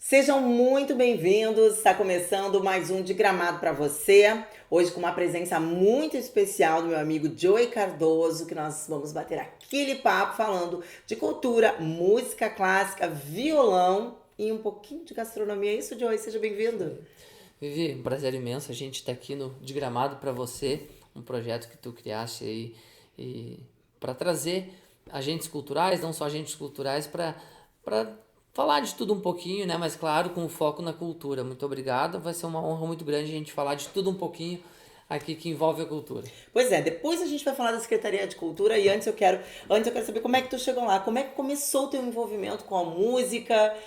Sejam muito bem-vindos. Está começando mais um de Gramado para você. Hoje com uma presença muito especial do meu amigo Joey Cardoso, que nós vamos bater aquele papo falando de cultura, música clássica, violão e um pouquinho de gastronomia. É isso, Joey? Seja bem-vindo. Vivi, um prazer imenso a gente estar aqui no De Gramado para você, um projeto que tu criaste aí e para trazer agentes culturais, não só agentes culturais, para falar de tudo um pouquinho, né? Mas claro, com foco na cultura. Muito obrigado, vai ser uma honra muito grande a gente falar de tudo um pouquinho aqui que envolve a cultura. Pois é, depois a gente vai falar da Secretaria de Cultura e antes eu quero saber como é que tu chegou lá, como é que começou o teu envolvimento com a música,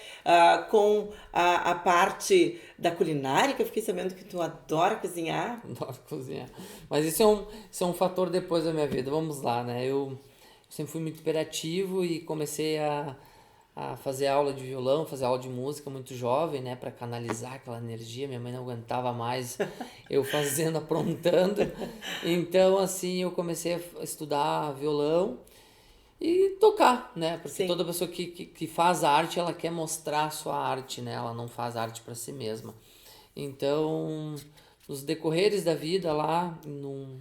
com a parte da culinária, que eu fiquei sabendo que tu adora cozinhar. Adoro cozinhar. Mas isso é um fator depois da minha vida. Vamos lá, né? Eu sempre fui muito hiperativo e comecei a fazer aula de violão, fazer aula de música muito jovem, né? Para canalizar aquela energia. Minha mãe não aguentava mais eu fazendo, aprontando. Então, assim, eu comecei a estudar violão e tocar, né? Porque Sim. toda pessoa que faz arte, ela quer mostrar a sua arte, né? Ela não faz arte para si mesma. Então, nos decorreres da vida lá, num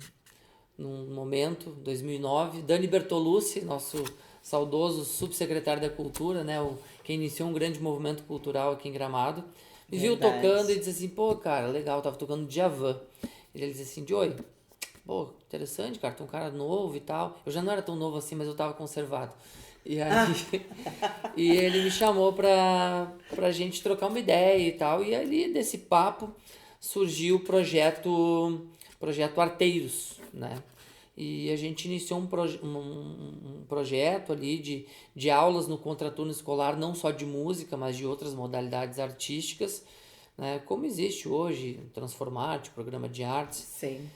momento, 2009, Dani Bertolucci, nosso saudoso subsecretário da Cultura, né, que iniciou um grande movimento cultural aqui em Gramado, me viu tocando e Verdade. disse assim, pô, cara, legal, tava tocando Djavan. Ele disse assim, Joey, pô, interessante, cara, tu é um cara novo e tal. Eu já não era tão novo assim, mas eu tava conservado. E aí, Ah, e ele me chamou pra gente trocar uma ideia e tal. E ali desse papo surgiu o projeto Arteiros, né? E a gente iniciou um projeto ali de aulas no contraturno escolar, não só de música, mas de outras modalidades artísticas, né? Como existe hoje, Transformarte, programa de artes. sim.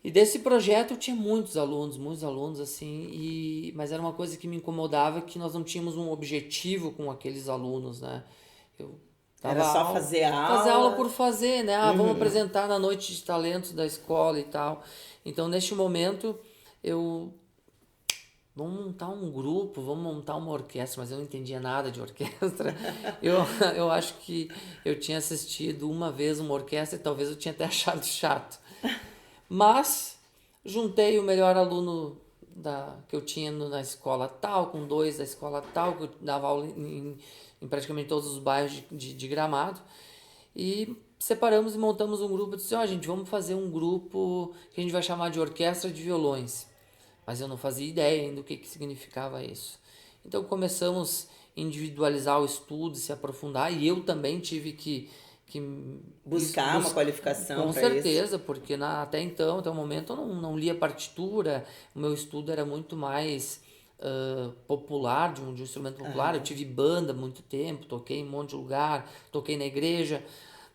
E desse projeto eu tinha muitos alunos assim, mas era uma coisa que me incomodava que nós não tínhamos um objetivo com aqueles alunos, né? Eu Era dava só aula, fazer fazer aula aula. por fazer, né? Ah, vamos Uhum. apresentar na noite de talentos da escola e tal. Então, neste momento, eu vamos montar um grupo, vamos montar uma orquestra, mas eu não entendia nada de orquestra. Eu, eu acho que eu tinha assistido uma vez uma orquestra e talvez eu tinha até achado chato. Mas juntei o melhor aluno que eu tinha na escola tal, com dois da escola tal, que eu dava aula em praticamente todos os bairros de Gramado. E separamos e montamos um grupo. Disse, ó, gente, vamos fazer um grupo que a gente vai chamar de Orquestra de Violões. Mas eu não fazia ideia ainda do que significava isso. Então começamos a individualizar o estudo, se aprofundar, e eu também tive que isso, Buscar uma qualificação com para isso. certeza, porque até então, até o momento, eu não lia partitura, o meu estudo era muito mais popular, de um instrumento popular. Eu Aham. tive banda há muito tempo, toquei em um monte de lugar, toquei na igreja,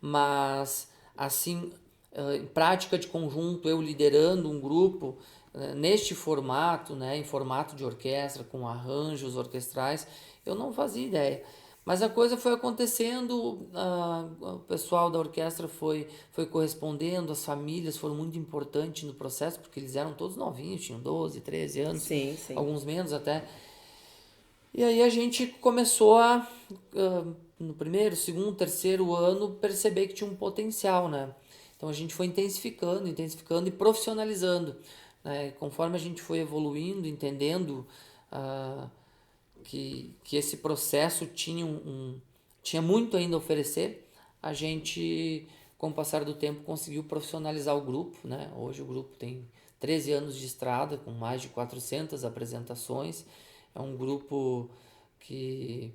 mas assim, em prática de conjunto, eu liderando um grupo neste formato, né, em formato de orquestra, com arranjos orquestrais, eu não fazia ideia. Mas a coisa foi acontecendo, o pessoal da orquestra foi correspondendo, as famílias foram muito importantes no processo, porque eles eram todos novinhos, tinham 12, 13 anos, Sim, sim. alguns menos até. E aí a gente começou no primeiro, segundo, terceiro ano, perceber que tinha um potencial, né? Então a gente foi intensificando, intensificando e profissionalizando, né? Conforme a gente foi evoluindo, entendendo ah, que esse processo tinha muito ainda a oferecer, a gente, com o passar do tempo, conseguiu profissionalizar o grupo, né? Hoje o grupo tem 13 anos de estrada, com mais de 400 apresentações. É um grupo que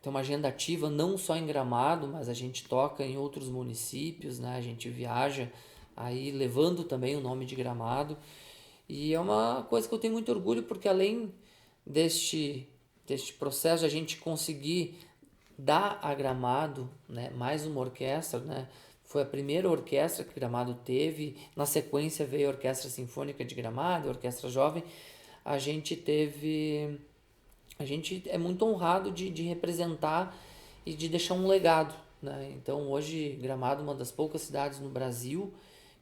tem uma agenda ativa não só em Gramado, mas a gente toca em outros municípios, né? A gente viaja aí levando também o nome de Gramado. E é uma coisa que eu tenho muito orgulho, porque além deste, deste processo, a gente conseguir dar a Gramado, né, mais uma orquestra, né? Foi a primeira orquestra que Gramado teve. Na sequência veio a Orquestra Sinfônica de Gramado, a Orquestra Jovem. A gente teve a gente é muito honrado de representar e de deixar um legado, né? Então hoje Gramado é uma das poucas cidades no Brasil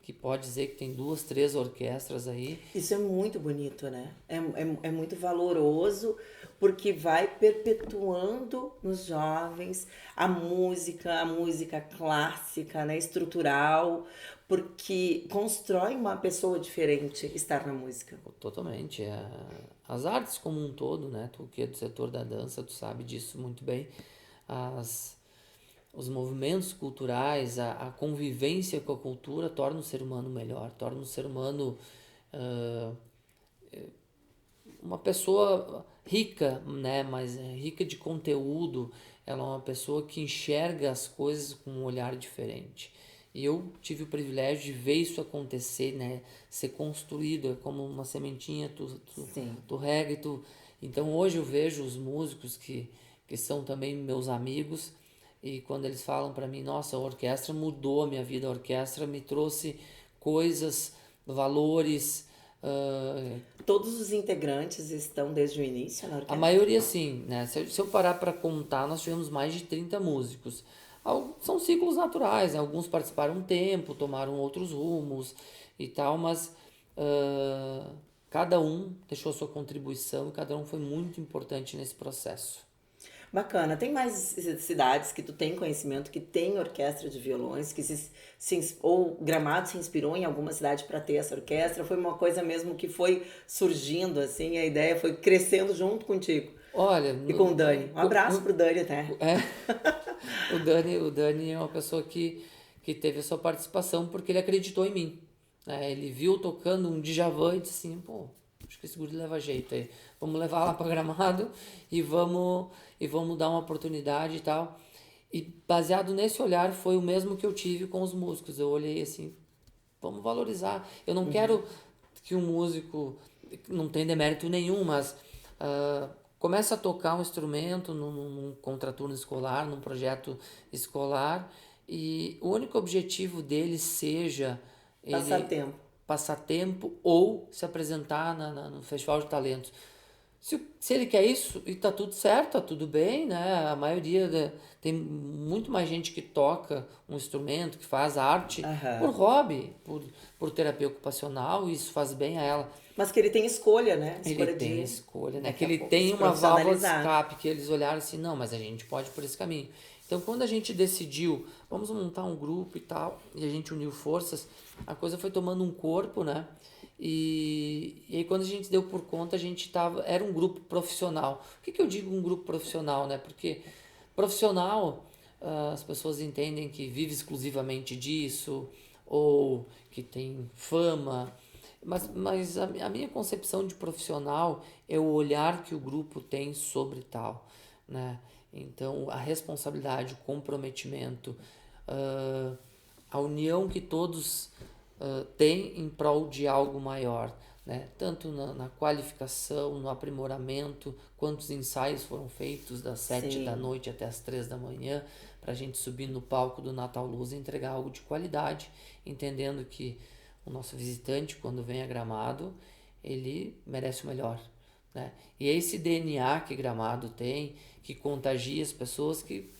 que pode dizer que tem 2, 3 orquestras aí. Isso é muito bonito, né? É muito valoroso, porque vai perpetuando nos jovens a música clássica, né? Estrutural, porque constrói uma pessoa diferente estar na música. Totalmente. As artes como um todo, né? Tu que é do setor da dança, tu sabe disso muito bem. As, os movimentos culturais, a convivência com a cultura torna o ser humano melhor, torna o ser humano ah, uma pessoa rica, né? Mas rica de conteúdo. Ela é uma pessoa que enxerga as coisas com um olhar diferente. E eu tive o privilégio de ver isso acontecer, né? Ser construído, é como uma sementinha, Sim. tu rega e tu... Então hoje eu vejo os músicos que são também meus amigos, e quando eles falam para mim, nossa, a orquestra mudou a minha vida, a orquestra me trouxe coisas, valores, Todos os integrantes estão desde o início na a orquestra? maioria sim, né? Se eu parar para contar, nós tivemos mais de 30 músicos. São ciclos naturais, né? Alguns participaram um tempo, tomaram outros rumos e tal, mas cada um deixou sua contribuição e cada um foi muito importante nesse processo. Bacana. Tem mais cidades que tu tem conhecimento que tem orquestra de violões, que ou Gramado se inspirou em alguma cidade para ter essa orquestra? Foi uma coisa mesmo que foi surgindo assim, a ideia foi crescendo junto contigo Olha, e com o Dani. Um abraço pro Dani até. o Dani é uma pessoa que teve a sua participação porque ele acreditou em mim, né? Ele viu tocando um Djavan e disse assim, pô, acho que esse guri leva jeito aí. Vamos levar lá para Gramado e vamos dar uma oportunidade e tal. E baseado nesse olhar foi o mesmo que eu tive com os músicos. Eu olhei assim, vamos valorizar. Eu não quero que um músico, não tem demérito nenhum, mas começa a tocar um instrumento num contraturno escolar, num projeto escolar, e o único objetivo dele seja ele Passatempo. passar tempo ou se apresentar no Festival de Talentos. Se ele quer isso, e tá tudo certo, tá tudo bem, né? A maioria tem muito mais gente que toca um instrumento, que faz arte por Aham. hobby, por terapia ocupacional, e isso faz bem a ela. Mas que ele tem escolha, né? Ele Escolha tem de escolha, né? daqui Que a ele pouco tem se uma válvula de profissionalizar. escape, que eles olharam assim, não, mas a gente pode ir por esse caminho. Então, quando a gente decidiu, vamos montar um grupo e tal, e a gente uniu forças, a coisa foi tomando um corpo, né? E aí quando a gente deu por conta, era um grupo profissional. O que eu digo um grupo profissional, né? Porque profissional, as pessoas entendem que vive exclusivamente disso, ou que tem fama, mas a minha concepção de profissional é o olhar que o grupo tem sobre tal, né? Então, a responsabilidade, o comprometimento, a união que todos têm em prol de algo maior, né? Tanto na qualificação, no aprimoramento, quantos ensaios foram feitos das 7 da Sim. noite até as 3 da manhã, para a gente subir no palco do Natal Luz e entregar algo de qualidade, entendendo que o nosso visitante, quando vem a Gramado, ele merece o melhor, né? E é esse DNA que Gramado tem, que contagia as pessoas, que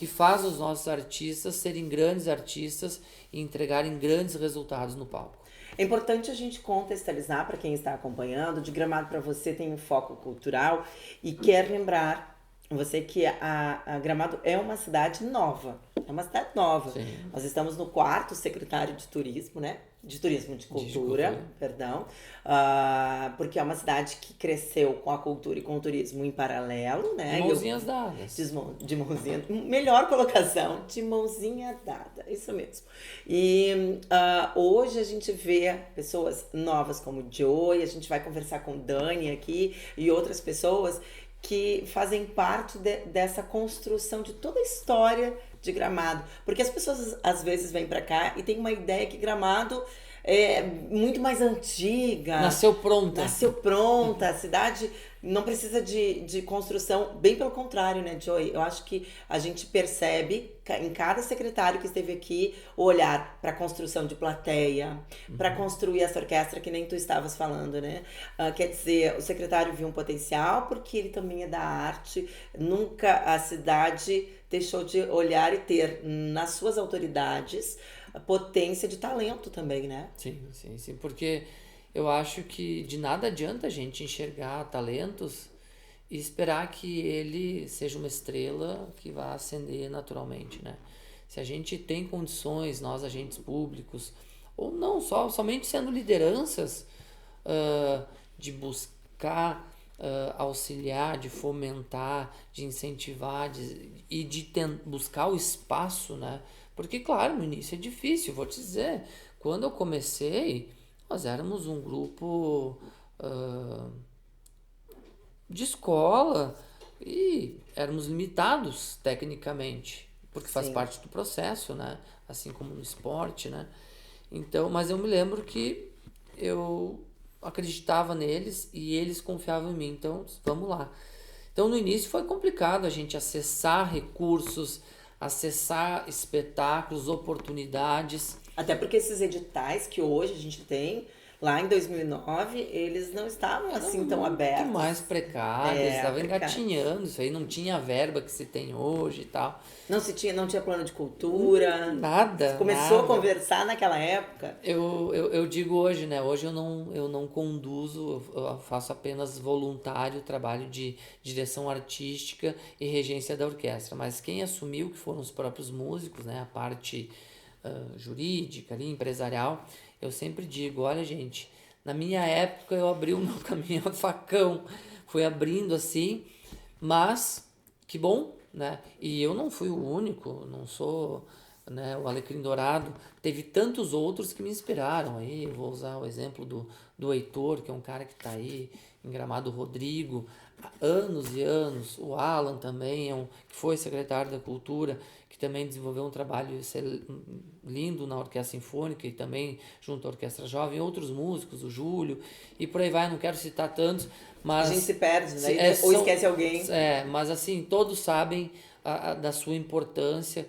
faz os nossos artistas serem grandes artistas e entregarem grandes resultados no palco. É importante a gente contextualizar para quem está acompanhando. De Gramado para você tem um foco cultural e quer lembrar você que a Gramado é uma cidade nova. É uma cidade nova. Sim. Nós estamos no quarto secretário de turismo, né? De turismo, de cultura, perdão. Porque é uma cidade que cresceu com a cultura e com o turismo em paralelo, né? De mãozinhas dadas. De mãozinha, melhor colocação, de mãozinha dada, isso mesmo. E hoje a gente vê pessoas novas como o Joey, a gente vai conversar com o Dani aqui e outras pessoas que fazem parte dessa construção de toda a história de Gramado. Porque as pessoas às vezes vêm pra cá e tem uma ideia que Gramado é muito mais antiga. Nasceu pronta. Nasceu pronta. A cidade não precisa de construção. Bem pelo contrário, né, Joey? Eu acho que a gente percebe em cada secretário que esteve aqui o olhar para a construção de plateia, para construir essa orquestra que nem tu estavas falando, né? Quer dizer, o secretário viu um potencial porque ele também é da arte. Nunca a cidade deixou de olhar e ter nas suas autoridades potência de talento também, né? Sim, porque eu acho que de nada adianta a gente enxergar talentos e esperar que ele seja uma estrela que vá ascender naturalmente, né? Se a gente tem condições, nós agentes públicos, ou não só, somente sendo lideranças, de buscar auxiliar, de fomentar, de incentivar e de buscar o espaço, né? Porque, claro, no início é difícil, vou te dizer. Quando eu comecei, nós éramos um grupo de escola e éramos limitados tecnicamente, porque faz Sim. parte do processo, né? Assim como no esporte, né? Então, mas eu me lembro que eu acreditava neles e eles confiavam em mim. Então, vamos lá. Então, no início foi complicado a gente acessar recursos, acessar espetáculos, oportunidades. Até porque esses editais que hoje a gente tem, lá em 2009, eles não estavam Eram assim tão muito abertos. mais precários, É, estava precários. engatinhando, isso aí não tinha a verba que se tem hoje e tal. Não tinha plano de cultura. Você Nada, começou a nada. conversar naquela época. Eu digo hoje, né? Hoje eu não conduzo, eu faço apenas voluntário trabalho de direção artística e regência da orquestra. Mas quem assumiu que foram os próprios músicos, né? A parte jurídica, ali, empresarial. Eu sempre digo, olha, gente, na minha época eu abri o meu caminho a facão, fui abrindo assim, mas que bom, né? E eu não fui o único, não sou, né, o Alecrim Dourado, teve tantos outros que me inspiraram aí. Eu vou usar o exemplo do Heitor, que é um cara que está aí em Gramado, Rodrigo, há anos e anos. O Alan também, que foi secretário da Cultura, que também desenvolveu um trabalho lindo na Orquestra Sinfônica e também junto à Orquestra Jovem, outros músicos, o Júlio, e por aí vai, não quero citar tantos, A gente se mas perde, né? Ou são, esquece alguém. mas assim, todos sabem da sua importância.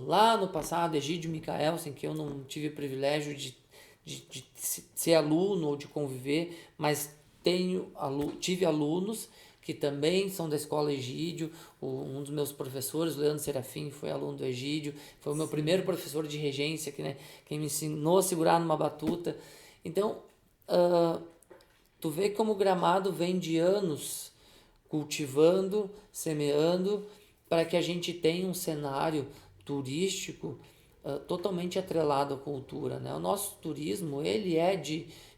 Lá no passado, Egídio Micaelsen, que eu não tive o privilégio de ser aluno ou de conviver, mas tive alunos que também são da escola Egídio. Um dos meus professores, Leandro Serafim, foi aluno do Egídio, foi o meu primeiro professor de regência, quem me ensinou a segurar numa batuta. Então, tu vê como o Gramado vem de anos cultivando, semeando, para que a gente tenha um cenário turístico totalmente atrelado à cultura, né? O nosso turismo, ele é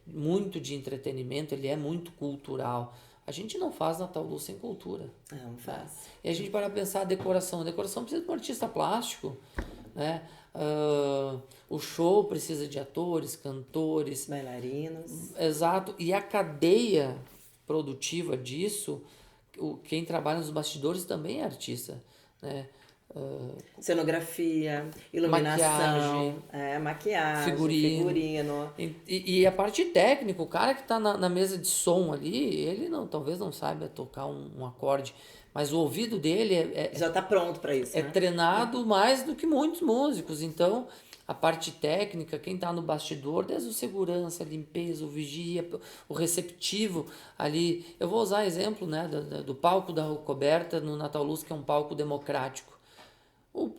muito de entretenimento, ele é muito cultural. A gente não faz Natal Luz sem cultura, Não né? faz. E a gente para pensar a decoração precisa de um artista plástico, né? O show precisa de atores, cantores, Bailarinos. exato, e a cadeia produtiva disso, quem trabalha nos bastidores também é artista, né? Cenografia, Maquiagem, iluminação, maquiagem, figurino. figurino. E a parte técnica, o cara que está na mesa de som ali, ele não, talvez não saiba tocar um acorde, mas o ouvido dele Já está pronto para isso, é né? treinado mais do que muitos músicos. Então, a parte técnica, quem está no bastidor, desde o segurança, a limpeza, o vigia, o receptivo ali. Eu vou usar exemplo, né, do palco da Rua Coberta no Natal Luz, que é um palco democrático.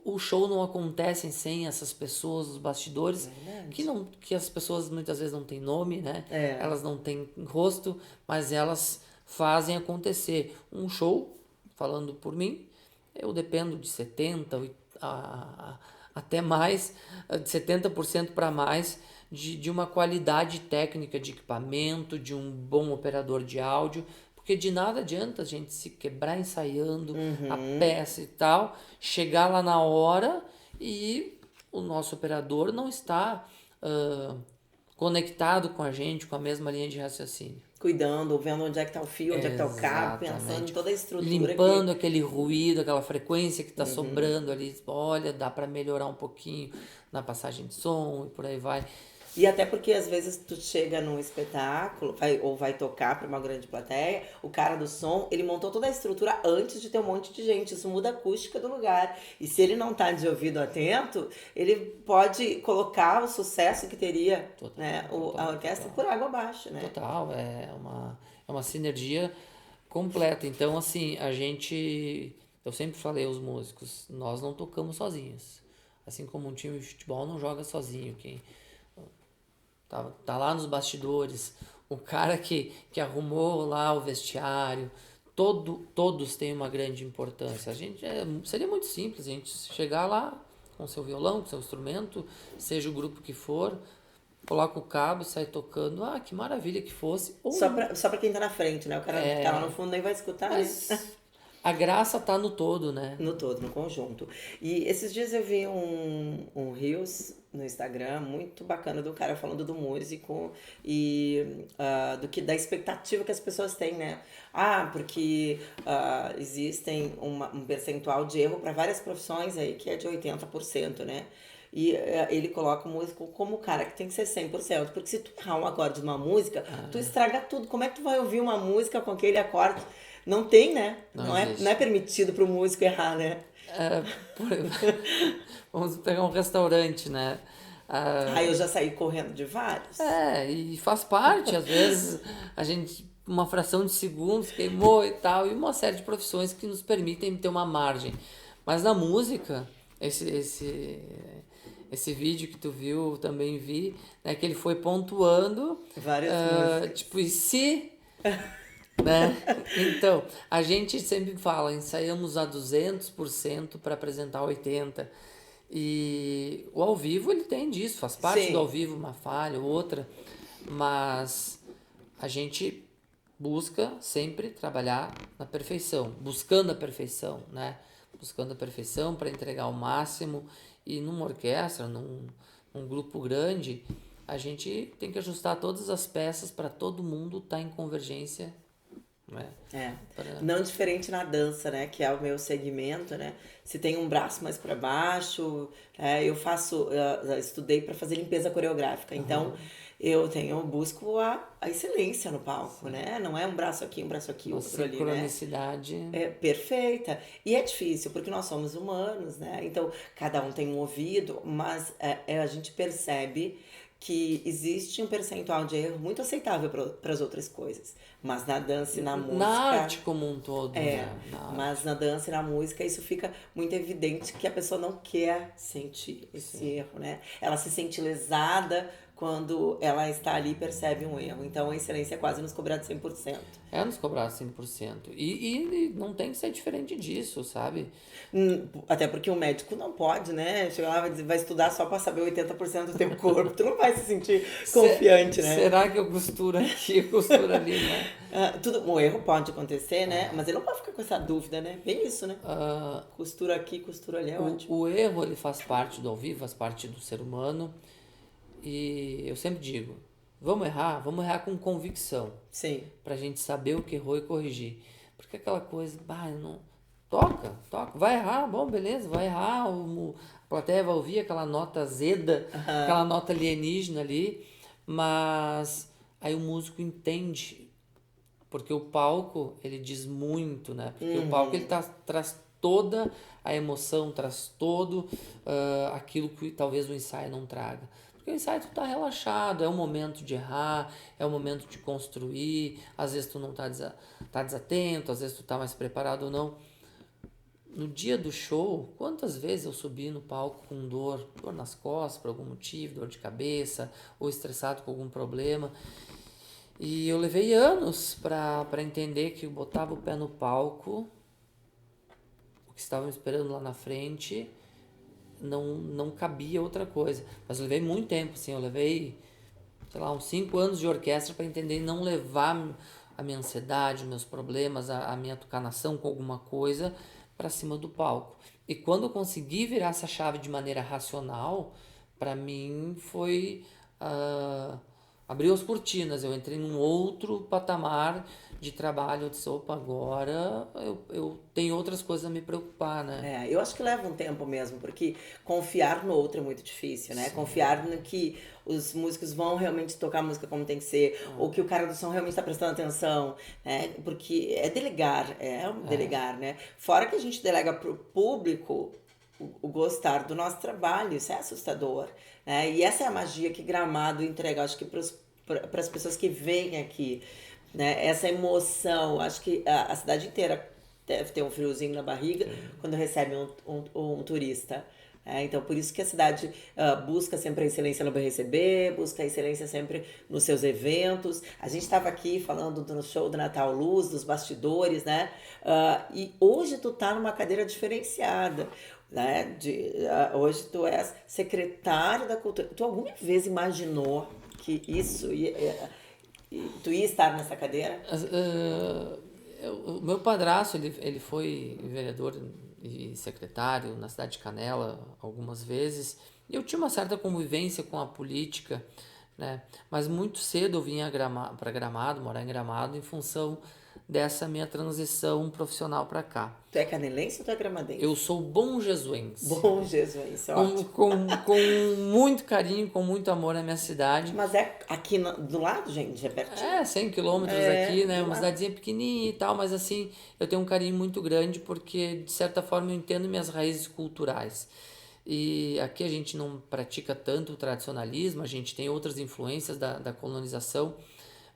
O show não acontece sem essas pessoas, os bastidores, Verdade. que as pessoas muitas vezes não têm nome, né? É. Elas não têm rosto, mas elas fazem acontecer. Um show, falando por mim, eu dependo de 70 até mais, de 70% para mais, de uma qualidade técnica de equipamento, de um bom operador de áudio, porque de nada adianta a gente se quebrar ensaiando a peça e tal, chegar lá na hora e o nosso operador não está conectado com a gente, com a mesma linha de raciocínio. Cuidando, vendo onde é que está o fio, onde é que está o cabo, pensando em Exatamente. toda a estrutura Limpando que. aquele ruído, aquela frequência que está sobrando ali. Olha, dá para melhorar um pouquinho na passagem de som e por aí vai. E até porque às vezes tu chega num espetáculo, ou vai tocar para uma grande plateia, o cara do som, ele montou toda a estrutura antes de ter um monte de gente. Isso muda a acústica do lugar. E se ele não tá de ouvido atento, ele pode colocar o sucesso que teria, né, a orquestra por água abaixo, né? Total, é uma sinergia completa. Então, assim, eu sempre falei aos músicos, nós não tocamos sozinhos. Assim como um time de futebol não joga sozinho. Quem tá lá nos bastidores, o cara que arrumou lá o vestiário, todos têm uma grande importância. Seria muito simples a gente chegar lá com seu violão, com seu instrumento, seja o grupo que for, coloca o cabo, sai tocando. Ah, que maravilha que fosse. Ou Só pra quem tá na frente, né? O cara que tá lá no fundo nem vai escutar, né? mas a graça tá no todo, né? No todo, no conjunto. E esses dias eu vi um Reels no Instagram muito bacana do cara falando do músico e da expectativa que as pessoas têm, né? Ah, porque existem um percentual de erro para várias profissões aí que é de 80%, né? E ele coloca o músico como o cara que tem que ser 100%, porque se tu errar um acorde de uma música, tu estraga tudo. Como é que tu vai ouvir uma música com aquele acorde? Não tem, né? Não Não existe. é permitido pro músico errar, né? Por- Vamos pegar um restaurante, né? Aí eu já saí correndo de vários. E faz parte, às vezes a gente, uma fração de segundos queimou e tal, e uma série de profissões que nos permitem ter uma margem. Mas na música, esse vídeo que tu viu, eu também vi, né, que ele foi pontuando, Várias músicas. tipo, e se, né? Então, a gente sempre fala, ensaiamos a 200% para apresentar 80%. E o ao vivo ele tem disso, faz parte do ao Sim. vivo uma falha ou outra, mas a gente busca sempre trabalhar na perfeição, buscando a perfeição, né? Buscando a perfeição para entregar o máximo. E numa orquestra, num grupo grande, a gente tem que ajustar todas as peças para todo mundo estar em convergência, né? É. Pra... Não diferente na dança, né? Que é o meu segmento, né? Se tem um braço mais para baixo, eu estudei para fazer limpeza coreográfica. Então, eu busco a excelência no palco, né? Não é um braço aqui, Uma outro ali, né? sincronicidade. É perfeita. E é difícil, porque nós somos humanos, né? Então, cada um tem um ouvido, mas a gente percebe que existe um percentual de erro muito aceitável para as outras coisas. Mas na dança e na Na música, arte como um todo, é. né? Na Mas na dança e na música, isso fica muito evidente que a pessoa não quer sentir esse sim. erro, né? Ela se sente lesada quando ela está ali e percebe um erro. Então, a excelência é quase nos cobrar de 100%. É nos cobrar 100%. E não tem que ser diferente disso, sabe? Até porque o médico não pode, né? Chegar lá e vai estudar só pra saber 80% do teu corpo. Tu não vai se sentir confiante, né? Será que eu costuro aqui, eu costuro ali, né? Um erro pode acontecer, né? Mas ele não pode ficar com essa dúvida, né? Bem isso, né? Costura aqui, costura ali, é ótimo. O erro, ele faz parte do ao vivo, faz parte do ser humano. E eu sempre digo, vamos errar com convicção. Sim. Pra gente saber o que errou e corrigir. Porque aquela coisa, não... Toca, vai errar, bom, beleza, vai errar, a plateia vai ouvir aquela nota azeda, aquela nota alienígena ali, mas aí o músico entende, porque o palco, ele diz muito, né? Porque o palco, ele traz toda a emoção, traz todo aquilo que talvez o ensaio não traga. Porque o ensaio tu tá relaxado, é o momento de errar, é o momento de construir, às vezes tu não tá desatento, às vezes tu tá mais preparado ou não. No dia do show, quantas vezes eu subi no palco com dor nas costas por algum motivo, dor de cabeça, ou estressado com algum problema. E eu levei anos para entender que eu botava o pé no palco, o que estava me esperando lá na frente, não cabia outra coisa. Mas eu levei muito tempo, assim, eu levei, sei lá, uns 5 anos de orquestra para entender e não levar a minha ansiedade, meus problemas, a minha tucanação com alguma coisa para cima do palco. E quando eu consegui virar essa chave de maneira racional, para mim foi abriu as cortinas. Eu entrei num outro patamar de trabalho. Eu disse, opa, agora eu tenho outras coisas a me preocupar, né? Eu acho que leva um tempo mesmo, porque confiar no outro é muito difícil, né? Confiar no que os músicos vão realmente tocar a música como tem que ser, ou que o cara do som realmente está prestando atenção, né? Porque é delegar, né? Fora que a gente delega pro público o gostar do nosso trabalho, isso é assustador, né? E essa é a magia que Gramado entrega, acho que para as pessoas que vêm aqui, né? Essa emoção, acho que a cidade inteira deve ter um friozinho na barriga quando recebe um turista. Então, por isso que a cidade busca sempre a excelência no bem receber, busca a excelência sempre nos seus eventos. A gente estava aqui falando do show do Natal Luz, dos bastidores, né? E hoje tu tá numa cadeira diferenciada, né? Hoje tu és secretário da Cultura. Tu alguma vez imaginou que tu ia estar nessa cadeira? O meu padrasto, ele foi vereador e secretário na cidade de Canela algumas vezes. E eu tinha uma certa convivência com a política, né? Mas muito cedo eu vinha para Gramado, morar em Gramado, em função dessa minha transição profissional para cá. Tu é canelense ou tu é gramadense? Eu sou bom jesuense. Bom jesuense, ótimo. Com muito carinho, com muito amor na minha cidade. Mas é aqui do lado, gente? É pertinho? 100 quilômetros aqui, né? Uma cidadezinha pequenininha e tal, mas assim, eu tenho um carinho muito grande porque, de certa forma, eu entendo minhas raízes culturais. E aqui a gente não pratica tanto o tradicionalismo, a gente tem outras influências da colonização,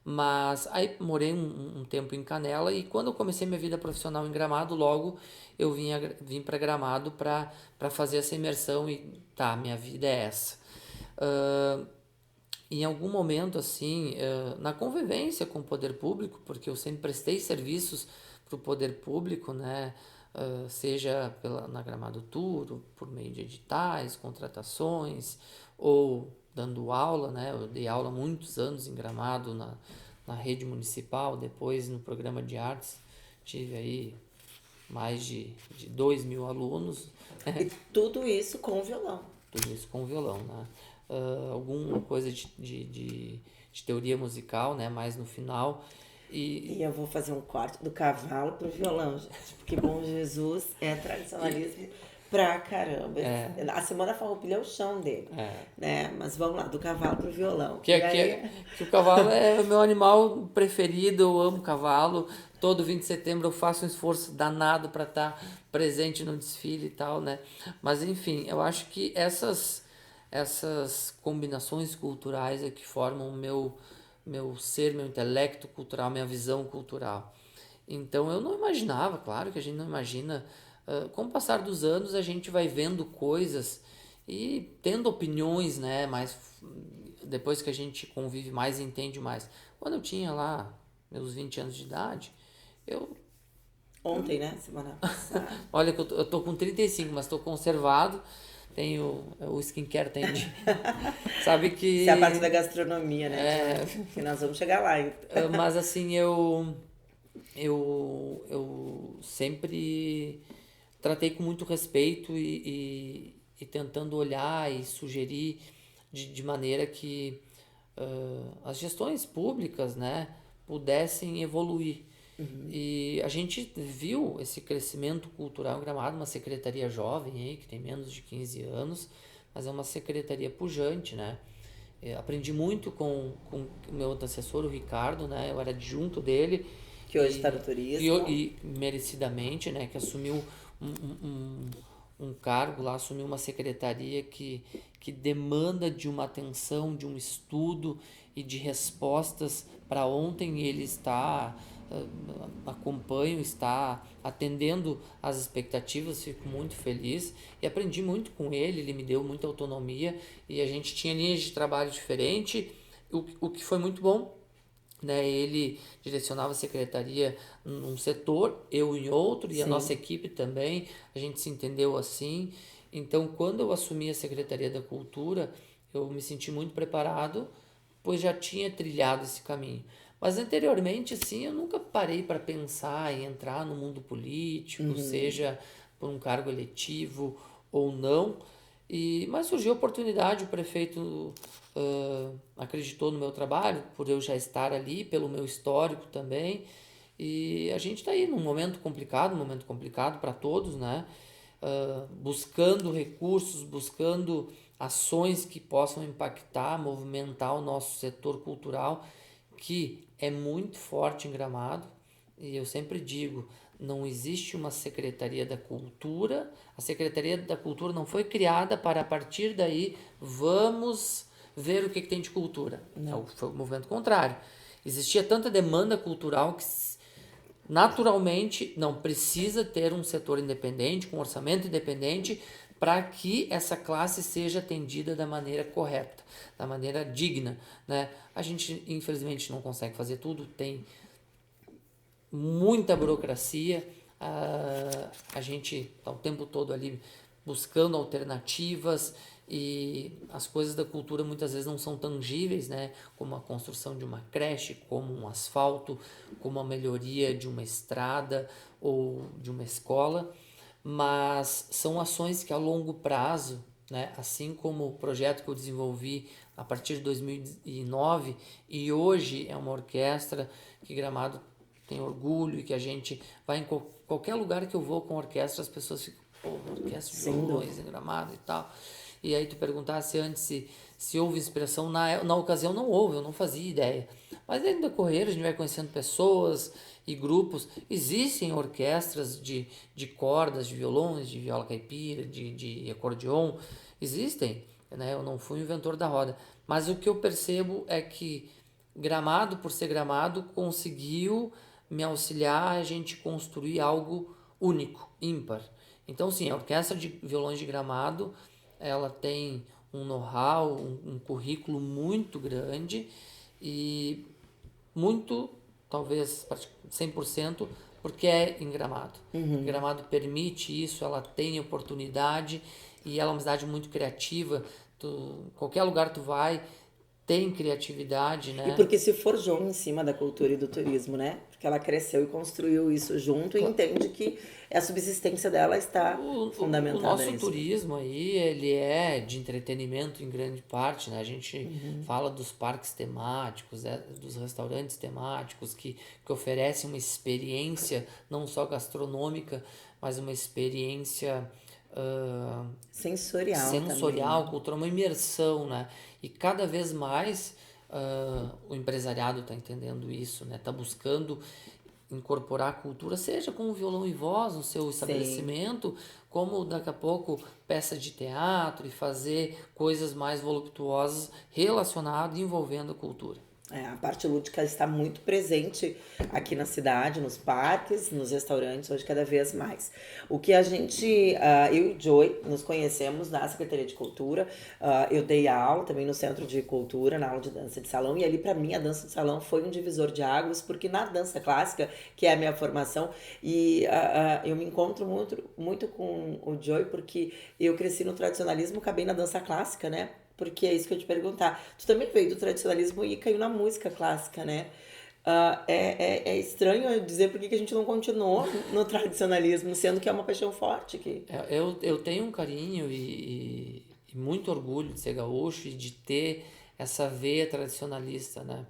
mas aí morei um tempo em Canela e quando eu comecei minha vida profissional em Gramado, logo eu vim para Gramado para fazer essa imersão e tá, minha vida é essa. Em algum momento, assim, na convivência com o poder público, porque eu sempre prestei serviços para o poder público, né? Seja na Gramado Tour, por meio de editais, contratações, ou dando aula, né? Eu dei aula há muitos anos em Gramado, na rede municipal, depois no programa de artes, tive aí mais de 2.000 alunos. E tudo isso com violão. Tudo isso com violão, né? Alguma coisa de teoria musical, né? Mais no final. E eu vou fazer um corte do cavalo pro violão, gente. Porque Bom Jesus é tradicionalismo pra caramba. A Simona Farroupilha é o chão dele. Né? Mas vamos lá, do cavalo pro violão. Que o cavalo é o meu animal preferido, eu amo cavalo. Todo 20 de setembro eu faço um esforço danado para estar presente no desfile e tal, né? Mas enfim, eu acho que essas combinações culturais é que formam o meu ser, meu intelecto cultural, minha visão cultural. Então eu não imaginava, claro que a gente não imagina, com o passar dos anos a gente vai vendo coisas e tendo opiniões, né, mas depois que a gente convive mais e entende mais. Quando eu tinha lá meus 20 anos de idade, Ontem, né, semana passada. Olha que eu tô com 35, mas tô conservado. Tenho o skincare, sabe que... Isso é a parte da gastronomia, né? Que nós vamos chegar lá. Mas assim, eu sempre tratei com muito respeito e tentando olhar e sugerir de maneira que as gestões públicas, né, pudessem evoluir. E a gente viu esse crescimento cultural em Gramado, uma secretaria jovem aí, que tem menos de 15 anos, mas é uma secretaria pujante, né? Aprendi muito com o meu antecessor, o Ricardo, né? Eu era adjunto dele. Que hoje está no turismo. E merecidamente, né? Que assumiu um cargo lá, assumiu uma secretaria que demanda de uma atenção, de um estudo e de respostas. Para ontem ele acompanho, está atendendo às expectativas, fico muito feliz e aprendi muito com ele me deu muita autonomia e a gente tinha linhas de trabalho diferentes, o que foi muito bom, né? Ele direcionava a secretaria num setor, eu em outro, e a nossa equipe também, a gente se entendeu assim. Então, quando eu assumi a Secretaria da Cultura, eu me senti muito preparado, pois já tinha trilhado esse caminho. Mas anteriormente, assim, eu nunca parei para pensar em entrar no mundo político, seja por um cargo eletivo ou não. Mas surgiu a oportunidade, o prefeito acreditou no meu trabalho, por eu já estar ali, pelo meu histórico também. E a gente está aí num momento complicado para todos, né? Buscando recursos, buscando ações que possam impactar, movimentar o nosso setor cultural, que é muito forte em Gramado, e eu sempre digo, não existe uma Secretaria da Cultura, a Secretaria da Cultura não foi criada para, a partir daí, vamos ver o que tem de cultura. Não. Foi o movimento contrário. Existia tanta demanda cultural que, naturalmente, não precisa ter um setor independente, com orçamento independente, para que essa classe seja atendida da maneira correta, da maneira digna, né? A gente, infelizmente, não consegue fazer tudo, tem muita burocracia, a gente está o tempo todo ali buscando alternativas e as coisas da cultura muitas vezes não são tangíveis, né? Como a construção de uma creche, como um asfalto, como a melhoria de uma estrada ou de uma escola, mas são ações que a longo prazo, né? Assim como o projeto que eu desenvolvi a partir de 2009 e hoje é uma orquestra que Gramado tem orgulho e que a gente vai em qualquer lugar que eu vou com orquestra, as pessoas ficam, pô, orquestra de violões em Gramado e tal. E aí tu perguntasse antes se houve inspiração, na ocasião não houve, eu não fazia ideia. Mas aí no decorrer a gente vai conhecendo pessoas e grupos. Existem orquestras de cordas, de violões, de viola caipira, de acordeon, existem, né? Eu não fui o inventor da roda. Mas o que eu percebo é que Gramado, por ser Gramado, conseguiu me auxiliar a gente construir algo único, ímpar. Então, sim, a Orquestra de Violões de Gramado, ela tem um know-how, um currículo muito grande e muito, talvez 100%, porque é em Gramado. Gramado permite isso, ela tem oportunidade e ela é uma cidade muito criativa. Qualquer lugar tu vai, tem criatividade, E né? porque se forjou em cima da cultura e do turismo, né? Porque ela cresceu e construiu isso junto e entende que a subsistência dela está O fundamentada nosso nisso. turismo aí, ele é de entretenimento em grande parte, né? A gente fala dos parques temáticos, dos restaurantes temáticos que oferecem uma experiência não só gastronômica, mas uma experiência Sensorial também, né? sensorial, cultural, uma imersão, né? E cada vez mais o empresariado está entendendo isso, né? Está buscando incorporar a cultura, seja com o violão e voz no seu Sim. estabelecimento, como daqui a pouco peça de teatro e fazer coisas mais voluptuosas relacionadas envolvendo a cultura. É, a parte lúdica está muito presente aqui na cidade, nos parques, nos restaurantes, hoje cada vez mais. O que a gente, eu e Joy, nos conhecemos na Secretaria de Cultura. Eu dei aula também no Centro de Cultura, na aula de dança de salão, e ali para mim a dança de salão foi um divisor de águas, porque na dança clássica, que é a minha formação, e eu me encontro muito com o Joy, porque eu cresci no tradicionalismo, acabei na dança clássica, né? Porque é isso que eu ia te perguntar. Tu também veio do tradicionalismo e caiu na música clássica, né? É estranho eu dizer por que a gente não continuou no tradicionalismo, sendo que é uma paixão forte aqui. Eu tenho um carinho e muito orgulho de ser gaúcho e de ter essa veia tradicionalista, né?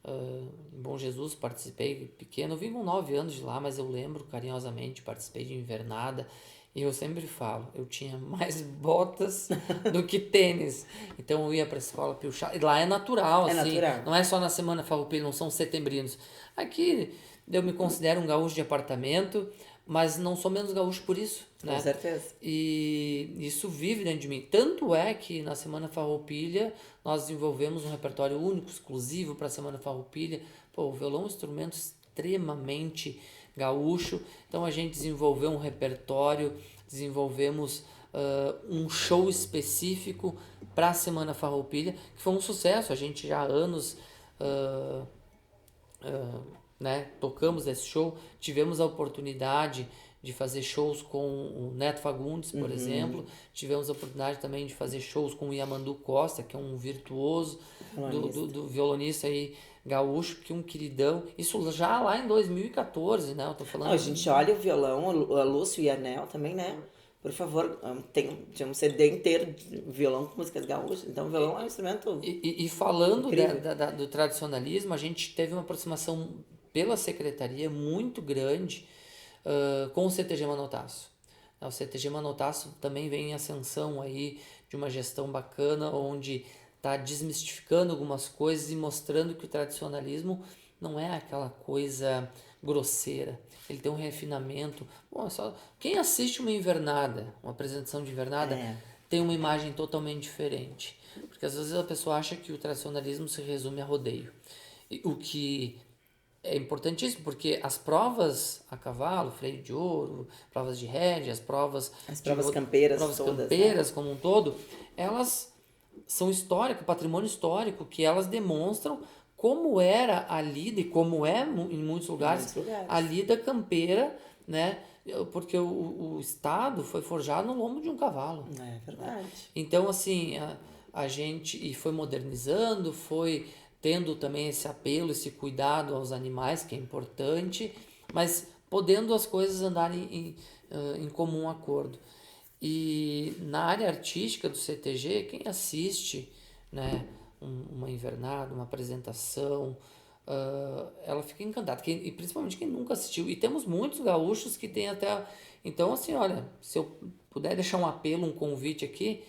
Em Bom Jesus participei pequeno, eu vim com 9 anos de lá, mas eu lembro carinhosamente, participei de invernada e eu sempre falo, eu tinha mais botas do que tênis, então eu ia para a escola piochar, e lá é natural, É assim, natural, não é só na Semana Farroupilha, não são setembrinos. Aqui eu me considero um gaúcho de apartamento, mas não sou menos gaúcho por isso, com né? certeza. E isso vive dentro de mim. Tanto é que na Semana Farroupilha nós desenvolvemos um repertório único, exclusivo para a Semana Farroupilha. Pô, o violão é um instrumento extremamente gaúcho, então a gente desenvolveu um repertório, desenvolvemos um show específico para a Semana Farroupilha, que foi um sucesso. A gente já há anos uh, né, tocamos esse show, tivemos a oportunidade de fazer shows com o Neto Fagundes, por exemplo, tivemos a oportunidade também de fazer shows com o Yamandu Costa, que é um virtuoso Violonista. do violonista aí gaúcho, que é um queridão, isso já lá em 2014, né, eu tô Não, a falando gente olha o violão, a Lúcio e a Nel também, né? Por favor, tinha um CD inteiro de violão com músicas gaúchas. Então, o violão é um instrumento e falando incrível. do tradicionalismo, a gente teve uma aproximação pela secretaria muito grande com o CTG Manotaço. O CTG Manotaço também vem em ascensão aí de uma gestão bacana, onde está desmistificando algumas coisas e mostrando que o tradicionalismo não é aquela coisa grosseira. Ele tem um refinamento. Bom, quem assiste uma invernada, uma apresentação de invernada, É. tem uma imagem totalmente diferente. Porque às vezes a pessoa acha que o tradicionalismo se resume a rodeio. O que é importantíssimo, porque as provas a cavalo, freio de ouro, provas de rédea, As de provas campeiras provas todas, né? campeiras como um todo, elas são histórico, patrimônio histórico, que elas demonstram como era a lida e como é em muitos Em lugares muitos a lugares. lida campeira, né? Porque o Estado foi forjado no lombo de um cavalo, É né? verdade. Então, assim, a gente e foi modernizando, foi tendo também esse apelo, esse cuidado aos animais, que é importante, mas podendo as coisas andarem em comum acordo. E na área artística do CTG, quem assiste, né, uma invernada, uma apresentação, ela fica encantada. E principalmente quem nunca assistiu. E temos muitos gaúchos que têm até. Então, assim, olha, se eu puder deixar um apelo, um convite aqui,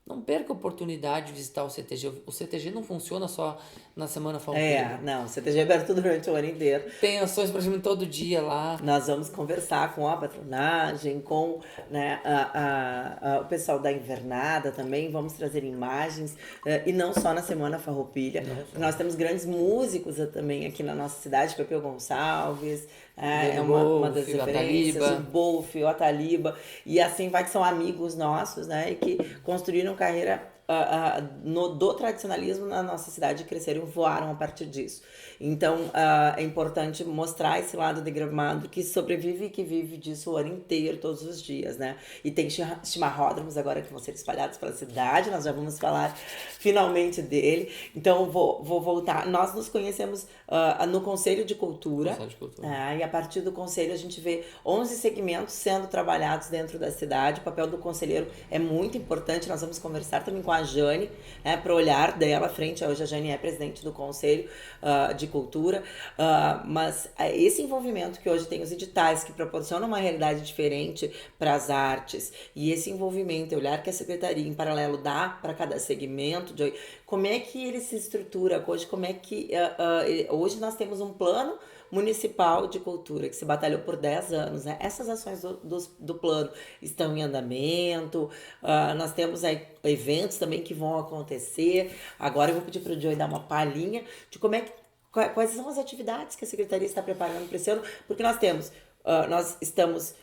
não perca a oportunidade de visitar o CTG. O CTG não funciona só na Semana É, Farroupilha. não, CTG é aberto durante o ano inteiro. Tem ações praticamente todo dia lá. Nós vamos conversar com a patronagem, com, né, o pessoal da invernada também, vamos trazer imagens, e não só na Semana Farroupilha. Não só. Nós temos grandes músicos também aqui na nossa cidade, Pepeu Gonçalves, é Guilherme uma das Wolf, referências, o Gataliba. Bolf, o Ataliba, e assim vai, que são amigos nossos, né, e que construíram carreira do tradicionalismo na nossa cidade, cresceram e voaram a partir disso. Então, é importante mostrar esse lado de Gramado que sobrevive e que vive disso o ano inteiro, todos os dias, né? E tem chimarródromos agora que vão ser espalhados pela cidade, nós já vamos falar finalmente dele. Então, vou voltar. Nós nos conhecemos no Conselho de Cultura. Conselho de Cultura. E a partir do conselho a gente vê 11 segmentos sendo trabalhados dentro da cidade. O papel do conselheiro é muito importante. Nós vamos conversar também com a Jane, né, para o olhar dela frente. Hoje a Jane é presidente do Conselho de Cultura, mas esse envolvimento que hoje tem os editais que proporcionam uma realidade diferente para as artes, e esse envolvimento, olhar que a secretaria em paralelo dá para cada segmento, como é que ele se estrutura hoje, como é que hoje nós temos um plano municipal de cultura que se batalhou por 10 anos, né? Essas ações do plano estão em andamento, nós temos aí eventos também que vão acontecer. Agora eu vou pedir para o Joey dar uma palhinha de como é que quais são as atividades que a secretaria está preparando para esse ano, porque nós estamos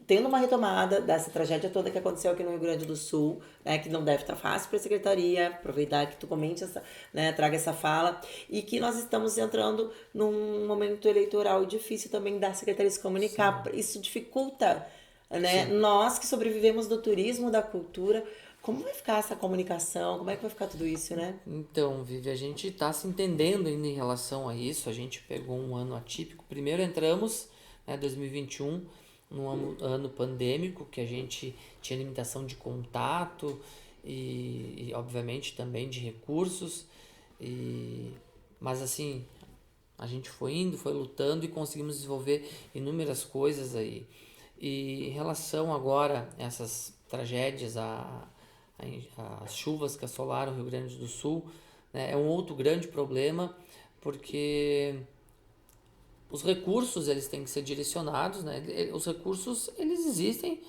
tendo uma retomada dessa tragédia toda que aconteceu aqui no Rio Grande do Sul, né, que não deve estar fácil para a secretaria. Aproveitar que tu comente né, traga essa fala, e que nós estamos entrando num momento eleitoral difícil também da secretaria se comunicar. Sim. Isso dificulta, né? Sim. Nós que sobrevivemos do turismo, da cultura, como vai ficar essa comunicação? Como é que vai ficar tudo isso, né? Então, Vivi, a gente está se entendendo ainda em relação a isso. A gente pegou um ano atípico. Primeiro entramos, né, 2021, num ano pandêmico, que a gente tinha limitação de contato e obviamente, também de recursos. Mas, assim, a gente foi indo, foi lutando e conseguimos desenvolver inúmeras coisas aí. E em relação agora a essas tragédias, as chuvas que assolaram o Rio Grande do Sul, né, é um outro grande problema, porque os recursos eles têm que ser direcionados, né? Os recursos eles existem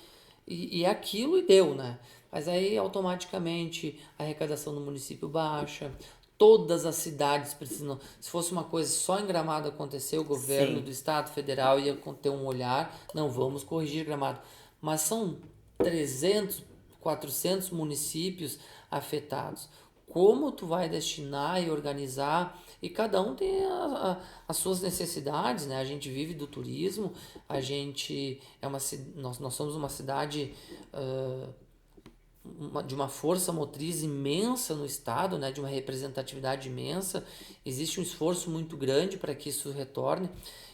e aquilo e deu, né? Mas aí automaticamente a arrecadação no município baixa, todas as cidades precisam. Se fosse uma coisa só em Gramado acontecer, o governo Sim. do estado federal ia ter um olhar, não, vamos corrigir Gramado. Mas são 300, 400 municípios afetados. Como tu vai destinar e organizar? E cada um tem as suas necessidades, né? A gente vive do turismo, a gente nós somos uma cidade de uma força motriz imensa no estado, né, de uma representatividade imensa. Existe um esforço muito grande para que isso retorne.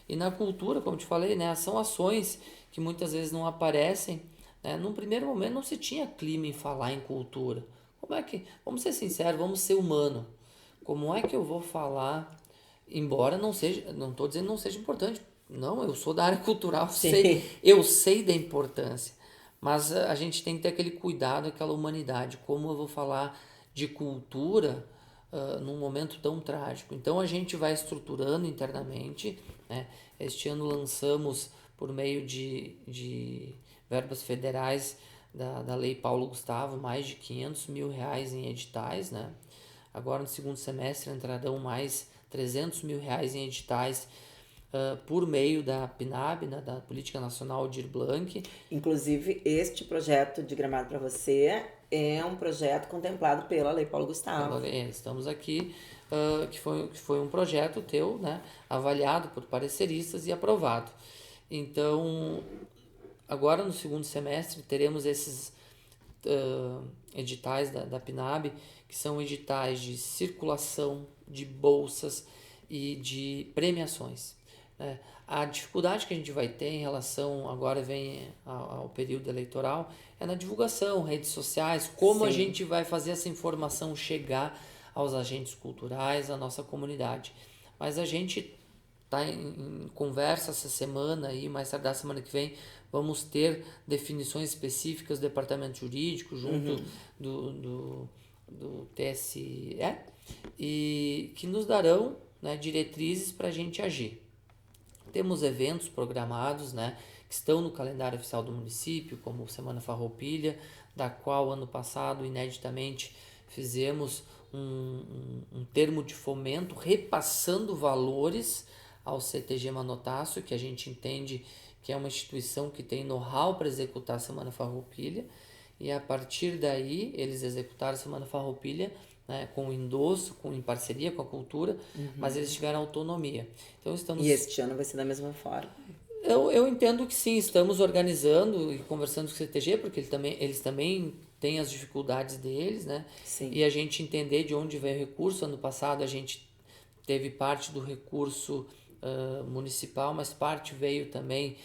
E na cultura, como te falei, né, são ações que muitas vezes não aparecem, né? Num primeiro momento não se tinha clima em falar em cultura. Como é que, vamos ser sinceros, vamos ser humano. Como é que eu vou falar, embora não seja, não estou dizendo que não seja importante. Não, eu sou da área cultural, Sim. eu sei da importância. Mas a gente tem que ter aquele cuidado, aquela humanidade. Como eu vou falar de cultura num momento tão trágico? Então a gente vai estruturando internamente, né? Este ano lançamos, por meio de verbas federais da Lei Paulo Gustavo, mais de R$ 500 mil em editais, né? Agora no segundo semestre entrarão mais R$300 mil em editais por meio da PNAB, né, da Política Nacional Aldir Blanc. Inclusive, este projeto de Gramado para Você é um projeto contemplado pela Lei Paulo Gustavo. Estamos aqui, que foi um projeto teu, né, avaliado por pareceristas e aprovado. Então, agora no segundo semestre teremos esses editais da PNAB, que são editais de circulação, de bolsas e de premiações. A dificuldade que a gente vai ter em relação, agora vem ao período eleitoral, é na divulgação, redes sociais, como a gente vai fazer essa informação chegar aos agentes culturais, à nossa comunidade. Mas a gente está em conversa essa semana e mais tarde da semana que vem vamos ter definições específicas do departamento jurídico junto do TSE e que nos darão, né, diretrizes para a gente agir. Temos eventos programados, né, que estão no calendário oficial do município, como Semana Farroupilha, da qual ano passado, ineditamente, fizemos um termo de fomento repassando valores ao CTG Manotássio, que a gente entende que é uma instituição que tem know-how para executar a Semana Farroupilha, e a partir daí eles executaram a Semana Farroupilha, né, com endosso, em parceria com a cultura, mas eles tiveram autonomia. Então estamos... E este ano vai ser da mesma forma? Eu entendo que sim, estamos organizando e conversando com o CTG, porque eles também têm as dificuldades deles, né? Sim. E a gente entender de onde vem o recurso. Ano passado a gente teve parte do recurso municipal, mas parte veio também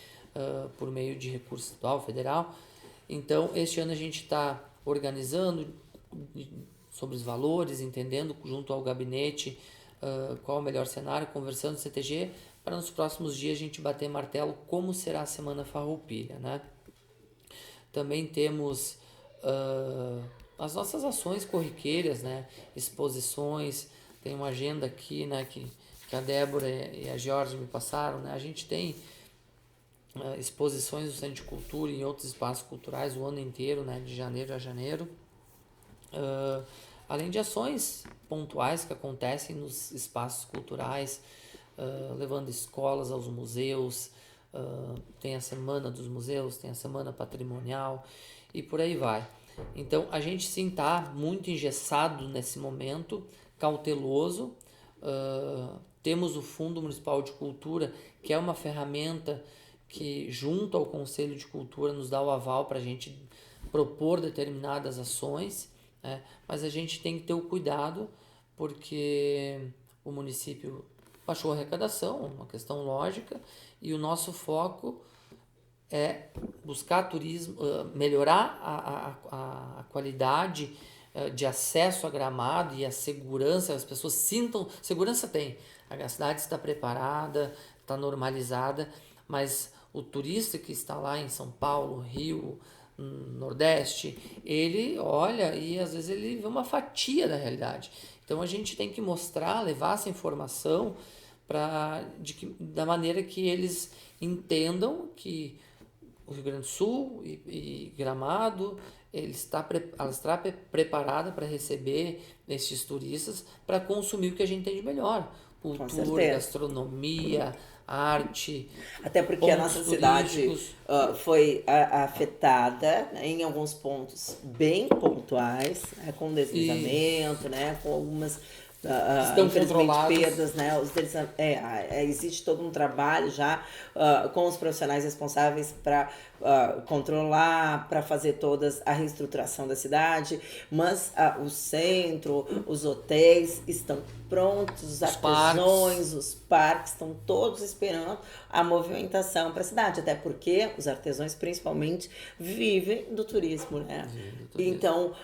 por meio de recurso estadual, federal. Então, este ano a gente está organizando sobre os valores, entendendo junto ao gabinete qual o melhor cenário, conversando com o CTG, para nos próximos dias a gente bater martelo como será a Semana Farroupilha, né? Também temos as nossas ações corriqueiras, né? Exposições, tem uma agenda aqui, né, que a Débora e a Jorge me passaram, né? A gente tem exposições no Centro de Cultura e em outros espaços culturais o ano inteiro, né, de janeiro a janeiro. Além de ações pontuais que acontecem nos espaços culturais, levando escolas aos museus, tem a Semana dos Museus, tem a Semana Patrimonial e por aí vai. Então a gente sim está muito engessado nesse momento, cauteloso. Temos o Fundo Municipal de Cultura, que é uma ferramenta que junto ao Conselho de Cultura nos dá o aval para a gente propor determinadas ações, né? Mas a gente tem que ter o cuidado, porque o município baixou a arrecadação, uma questão lógica, e o nosso foco é buscar turismo, melhorar a qualidade de acesso a Gramado e a segurança, as pessoas sintam, segurança tem, a cidade está preparada, está normalizada, mas o turista que está lá em São Paulo, Rio, Nordeste, ele olha e às vezes ele vê uma fatia da realidade. Então a gente tem que mostrar, levar essa informação da maneira que eles entendam que o Rio Grande do Sul e Gramado ela está preparada para receber esses turistas, para consumir o que a gente tem de melhor: cultura, gastronomia, arte. Até porque a nossa cidade foi afetada, né, em alguns pontos bem pontuais, né, com deslizamento, né, com algumas estão controlados. Perdas, né? Existe todo um trabalho já com os profissionais responsáveis para controlar, para fazer toda a reestruturação da cidade, mas o centro, os hotéis estão prontos, os artesãos, os parques estão todos esperando a movimentação para a cidade, até porque os artesãos principalmente vivem do turismo, né? Então,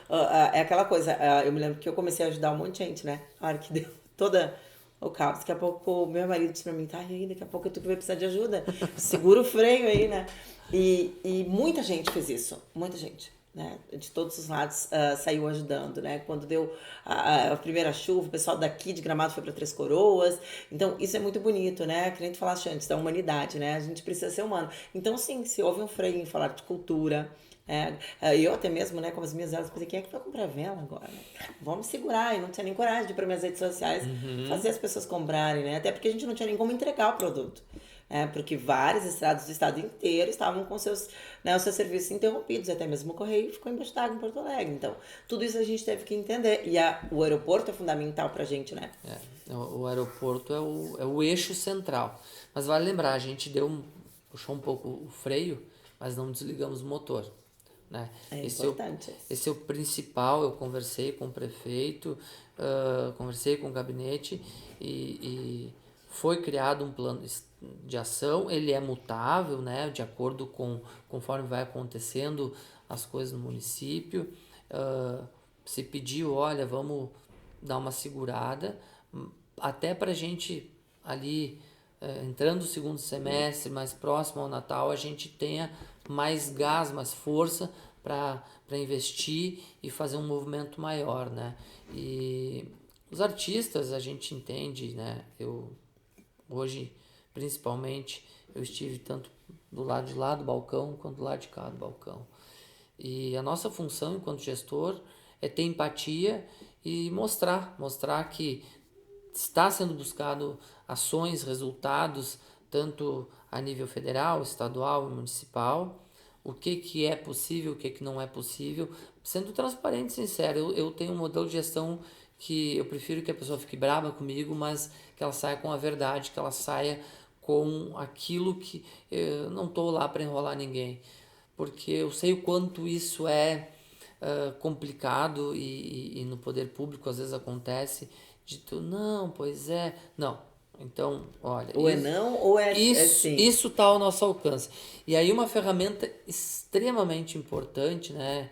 é aquela coisa, eu me lembro que eu comecei a ajudar um monte de gente, né? A hora que deu toda o caos, daqui a pouco meu marido disse pra mim, tá, e aí, daqui a pouco tu que vai precisar de ajuda, segura o freio aí, né? E muita gente fez isso, muita gente. né? De todos os lados saiu ajudando, né? Quando deu a primeira chuva, o pessoal daqui de Gramado foi para Três Coroas. Então, isso é muito bonito, né? Que nem tu falaste antes, da humanidade, né? A gente precisa ser humano. Então, sim, se houve um freio em falar de cultura, eu até mesmo, né, com as minhas velas, pensei, quem é que vai comprar vela agora? Vamos segurar, e não tinha nem coragem de ir para minhas redes sociais fazer as pessoas comprarem, né? Até porque a gente não tinha nem como entregar o produto. Porque várias estradas do estado inteiro estavam com os seus serviços interrompidos, até mesmo o Correio ficou embaixo d'água em Porto Alegre. Então, tudo isso a gente teve que entender. E o aeroporto é fundamental pra gente, né? O aeroporto é o eixo central. Mas vale lembrar, a gente puxou um pouco o freio, mas não desligamos o motor. Né? É importante. Esse é o principal. Eu conversei com o prefeito, conversei com o gabinete e foi criado um plano de ação. Ele é mutável, né? De acordo conforme vai acontecendo as coisas no município. Se pediu, olha, vamos dar uma segurada, até para a gente ali, entrando no segundo semestre, mais próximo ao Natal, a gente tenha mais gás, mais força para investir e fazer um movimento maior, né? E os artistas a gente entende, né? Eu hoje, principalmente, eu estive tanto do lado de lá do balcão quanto do lado de cá do balcão. E a nossa função enquanto gestor é ter empatia e mostrar que está sendo buscado ações, resultados, tanto a nível federal, estadual e municipal, o que é possível, o que não é possível, sendo transparente e sincero. Eu tenho um modelo de gestão que eu prefiro que a pessoa fique brava comigo, mas que ela saia com a verdade, que ela saia com aquilo que eu não estou lá para enrolar ninguém, porque eu sei o quanto isso é complicado e no poder público às vezes acontece de tu, não, pois é, não. Então, olha, Ou é não, ou é sim. isso está ao nosso alcance. E aí uma ferramenta extremamente importante, né,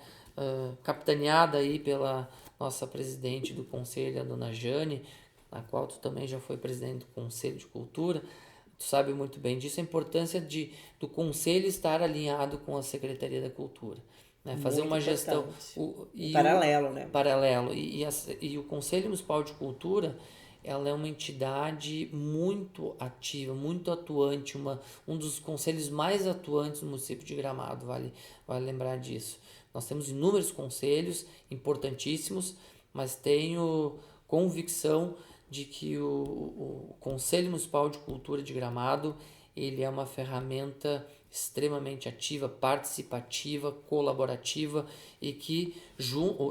capitaneada aí pela nossa presidente do conselho, a dona Jane, na qual tu também já foi presidente do Conselho de Cultura, tu sabe muito bem disso, a importância do conselho estar alinhado com a Secretaria da Cultura. Né? Fazer Muito uma gestão. importante. Em paralelo, né? Paralelo. E o Conselho Municipal de Cultura, ela é uma entidade muito ativa, muito atuante, um dos conselhos mais atuantes no município de Gramado, vale lembrar disso. Nós temos inúmeros conselhos importantíssimos, mas tenho convicção de que o Conselho Municipal de Cultura de Gramado ele é uma ferramenta extremamente ativa, participativa, colaborativa e que,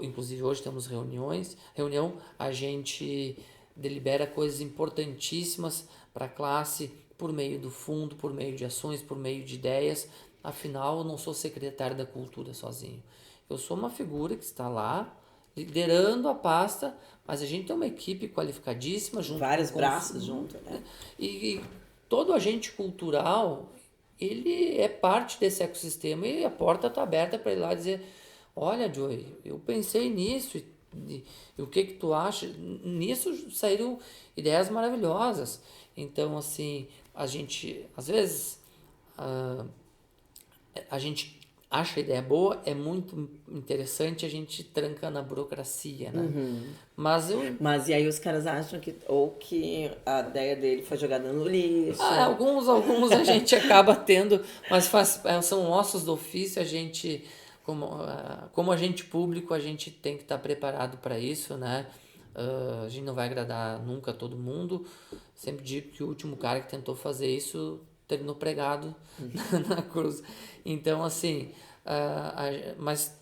inclusive hoje temos reunião, a gente delibera coisas importantíssimas para a classe por meio do fundo, por meio de ações, por meio de ideias. Afinal, eu não sou secretário da cultura sozinho. Eu sou uma figura que está lá liderando a pasta, mas a gente tem uma equipe qualificadíssima junto vários com braços junto, né? E todo agente cultural, ele é parte desse ecossistema e a porta está aberta para ir lá dizer, olha, Joey, eu pensei nisso e o que tu acha? Nisso saíram ideias maravilhosas. Então, assim, a gente, às vezes, a gente acha a ideia boa, é muito interessante, a gente tranca na burocracia, né? Mas e aí os caras acham que ou que a ideia dele foi jogada no lixo. Alguns a gente acaba tendo, mas são ossos do ofício, a gente, como agente público, a gente tem que estar preparado para isso, né? A gente não vai agradar nunca todo mundo. Sempre digo que o último cara que tentou fazer isso terminou pregado na cruz. Então, assim, mas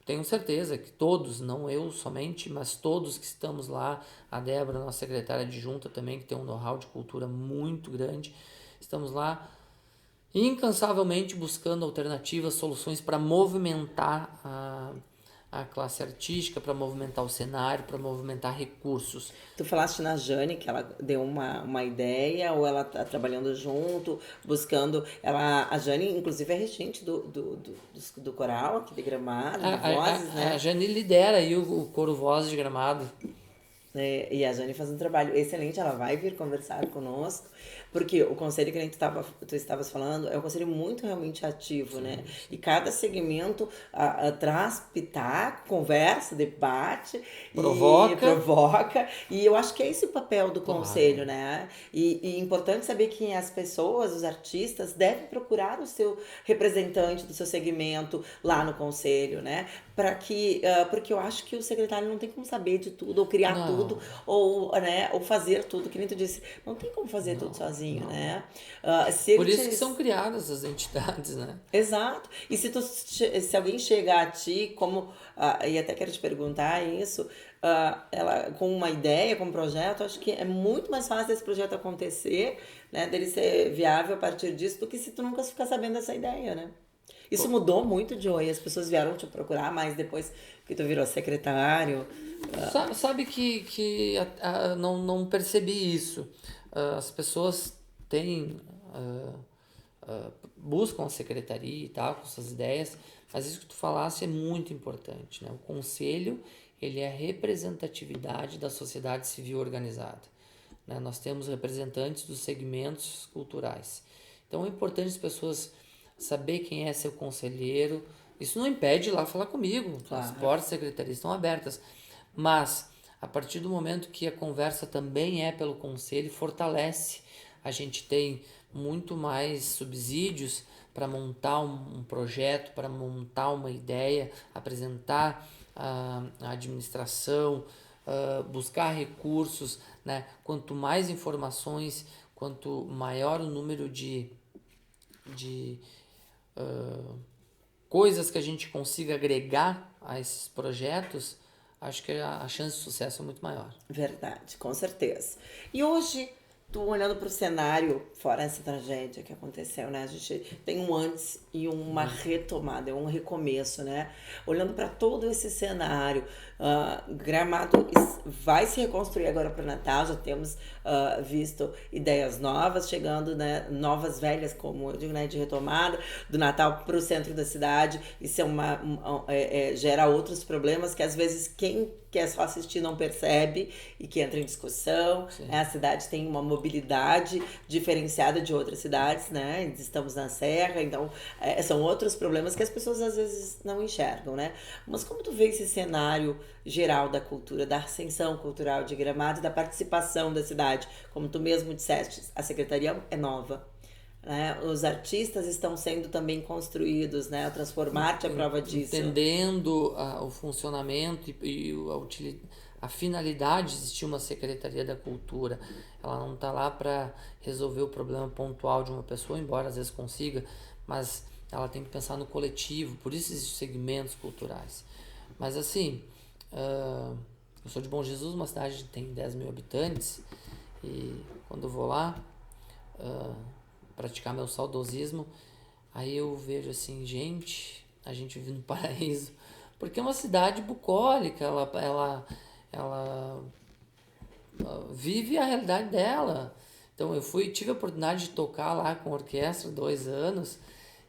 tenho certeza que todos, não eu somente, mas todos que estamos lá, a Débora, nossa secretária adjunta também, que tem um know-how de cultura muito grande, estamos lá incansavelmente buscando alternativas, soluções para movimentar a classe artística, para movimentar o cenário, para movimentar recursos. Tu falaste na Jane que ela deu uma ideia, ou ela tá trabalhando junto, buscando. A Jane, inclusive, é regente do coral aqui de Gramado, de Vozes, né? A Jane lidera aí o Coro Vozes de Gramado. E a Jane faz um trabalho excelente, ela vai vir conversar conosco, porque o conselho que nem tu estavas falando é um conselho muito realmente ativo, né? E cada segmento traz pitaco, conversa, debate e Provoca, provoca. E eu acho que é esse o papel do conselho, claro. né? E é importante saber que as pessoas, os artistas, devem procurar o seu representante do seu segmento lá no conselho, né? Porque eu acho que o secretário não tem como saber de tudo, ou criar tudo, Não, ou fazer tudo, que nem tu disse, não tem como fazer tudo não, sozinho, não. né? Se ele Por isso te. que são criadas as entidades, né? Exato. E se alguém chega a ti, e até quero te perguntar isso, ela com uma ideia, com um projeto, acho que é muito mais fácil esse projeto acontecer, né, dele ser viável a partir disso, do que se tu nunca ficar sabendo dessa ideia, né? Isso Pô, mudou muito, Joey. As pessoas vieram te procurar mais depois que tu virou secretário. sabe que não percebi isso. As pessoas têm, buscam a secretaria e tal, com suas ideias, mas isso que tu falasse é muito importante, né? O conselho, ele é a representatividade da sociedade civil organizada, né? Nós temos representantes dos segmentos culturais. Então é importante as pessoas saber quem é seu conselheiro. Isso não impede ir lá falar comigo. As Claro. portas da secretaria estão abertas. Mas a partir do momento que a conversa também é pelo conselho, fortalece. A gente tem muito mais subsídios para montar um projeto, para montar uma ideia, apresentar a administração, buscar recursos, né? Quanto mais informações, quanto maior o número de coisas que a gente consiga agregar a esses projetos, acho que a chance de sucesso é muito maior. Verdade, com certeza. E hoje, tu olhando para o cenário, fora essa tragédia que aconteceu, né? A gente tem um antes e uma retomada, é um recomeço, né? Olhando para todo esse cenário, Gramado vai se reconstruir agora para o Natal, já temos visto ideias novas chegando, né? Novas velhas, como eu digo, né? De retomada, do Natal para o centro da cidade. Isso gera outros problemas que às vezes quem quer só assistir não percebe e que entra em discussão. Né? Sim. A cidade tem uma mobilidade diferenciada de outras cidades, né? Estamos na serra, então são outros problemas que as pessoas às vezes não enxergam, né? Mas como tu vê esse cenário geral da cultura, da ascensão cultural de Gramado e da participação da cidade? Como tu mesmo disseste, a secretaria é nova. Né? Os artistas estão sendo também construídos, né? O Transformarte é prova disso. Entendendo o funcionamento a finalidade de existir uma Secretaria da Cultura. Ela não está lá para resolver o problema pontual de uma pessoa, embora às vezes consiga, mas ela tem que pensar no coletivo, por isso existem segmentos culturais. Mas assim, eu sou de Bom Jesus, uma cidade que tem 10 mil habitantes, e quando eu vou lá praticar meu saudosismo, aí eu vejo assim, gente, a gente vive no paraíso, porque é uma cidade bucólica, ela vive a realidade dela. Então tive a oportunidade de tocar lá com a orquestra 2 anos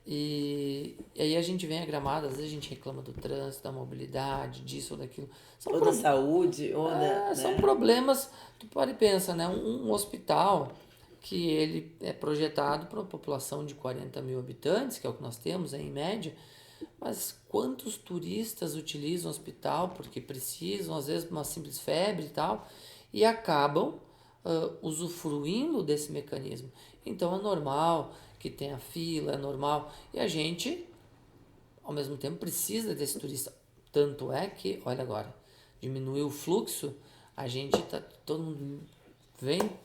e aí a gente vem a Gramado, às vezes a gente reclama do trânsito, da mobilidade, disso ou daquilo. Ou da saúde, São né? problemas, tu pode pensar, né? Um hospital que ele é projetado para uma população de 40 mil habitantes, que é o que nós temos em média, mas quantos turistas utilizam o hospital porque precisam, às vezes, de uma simples febre e tal, e acabam usufruindo desse mecanismo. Então é normal que tenha fila, é normal. E a gente, ao mesmo tempo, precisa desse turista. Tanto é que, olha agora, diminuiu o fluxo, a gente tá todo mundo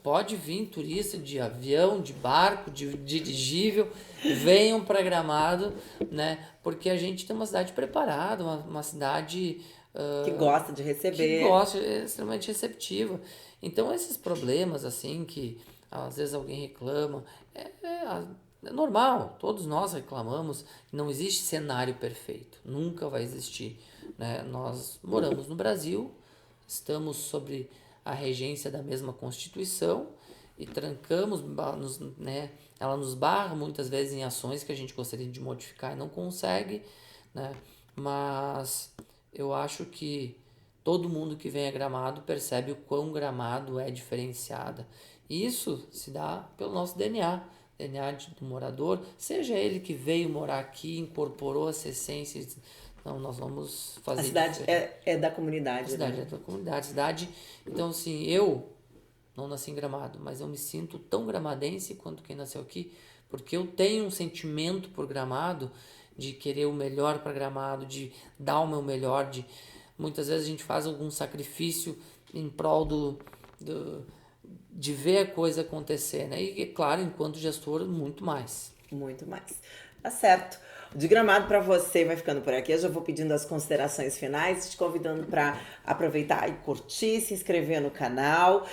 pode vir turista de avião, de barco, de dirigível, venham para Gramado, né? Porque a gente tem uma cidade preparada, uma cidade Que gosta de que receber. gosta, é extremamente receptiva. Então esses problemas assim que às vezes alguém reclama, é normal, todos nós reclamamos, não existe cenário perfeito, nunca vai existir, né? Nós moramos no Brasil, estamos sobre a regência da mesma Constituição e né? Ela nos barra muitas vezes em ações que a gente gostaria de modificar e não consegue, né? Mas eu acho que todo mundo que vem a Gramado percebe o quão Gramado é diferenciada. E isso se dá pelo nosso DNA do morador, seja ele que veio morar aqui, incorporou essa essência. Não, nós vamos fazer A cidade diferente. é da A comunidade, cidade né? é da comunidade. A cidade, então assim, eu não nasci em Gramado, mas eu me sinto tão gramadense quanto quem nasceu aqui, porque eu tenho um sentimento por Gramado, de querer o melhor para Gramado, de dar o meu melhor, de muitas vezes a gente faz algum sacrifício em prol do de ver a coisa acontecer, né? E claro, enquanto gestor, muito mais. Muito mais. Tá certo. O De Gramado para você vai ficando por aqui. Eu já vou pedindo as considerações finais, te convidando para aproveitar e curtir, se inscrever no canal.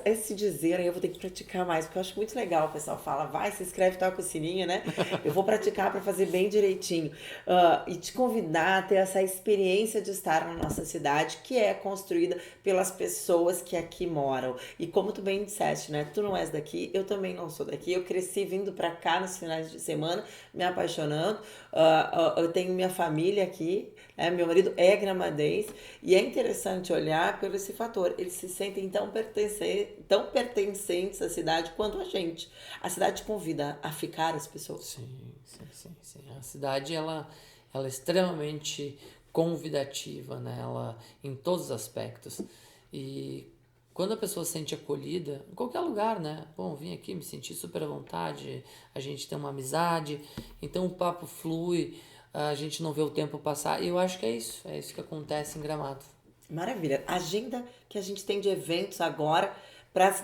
Esse dizer aí eu vou ter que praticar mais, porque eu acho muito legal. O pessoal fala, vai, se inscreve, toca o sininho, né? Eu vou praticar para fazer bem direitinho. E te convidar a ter essa experiência de estar na nossa cidade, que é construída pelas pessoas que aqui moram. E como tu bem disseste, né? Tu não és daqui, eu também não sou daqui. Eu cresci vindo para cá nos finais de semana, me apaixonando. Eu tenho minha família aqui, né? Meu marido é gramadense e é interessante olhar por esse fator. Eles se sentem tão pertencentes à cidade quanto a gente. A cidade convida a ficar as pessoas. Sim. A cidade, ela é extremamente convidativa, né? Ela, em todos os aspectos. E quando a pessoa se sente acolhida, em qualquer lugar, né? Bom, vim aqui, me senti super à vontade, a gente tem uma amizade, então o papo flui, a gente não vê o tempo passar. E eu acho que é isso que acontece em Gramado. Maravilha. Agenda que a gente tem de eventos agora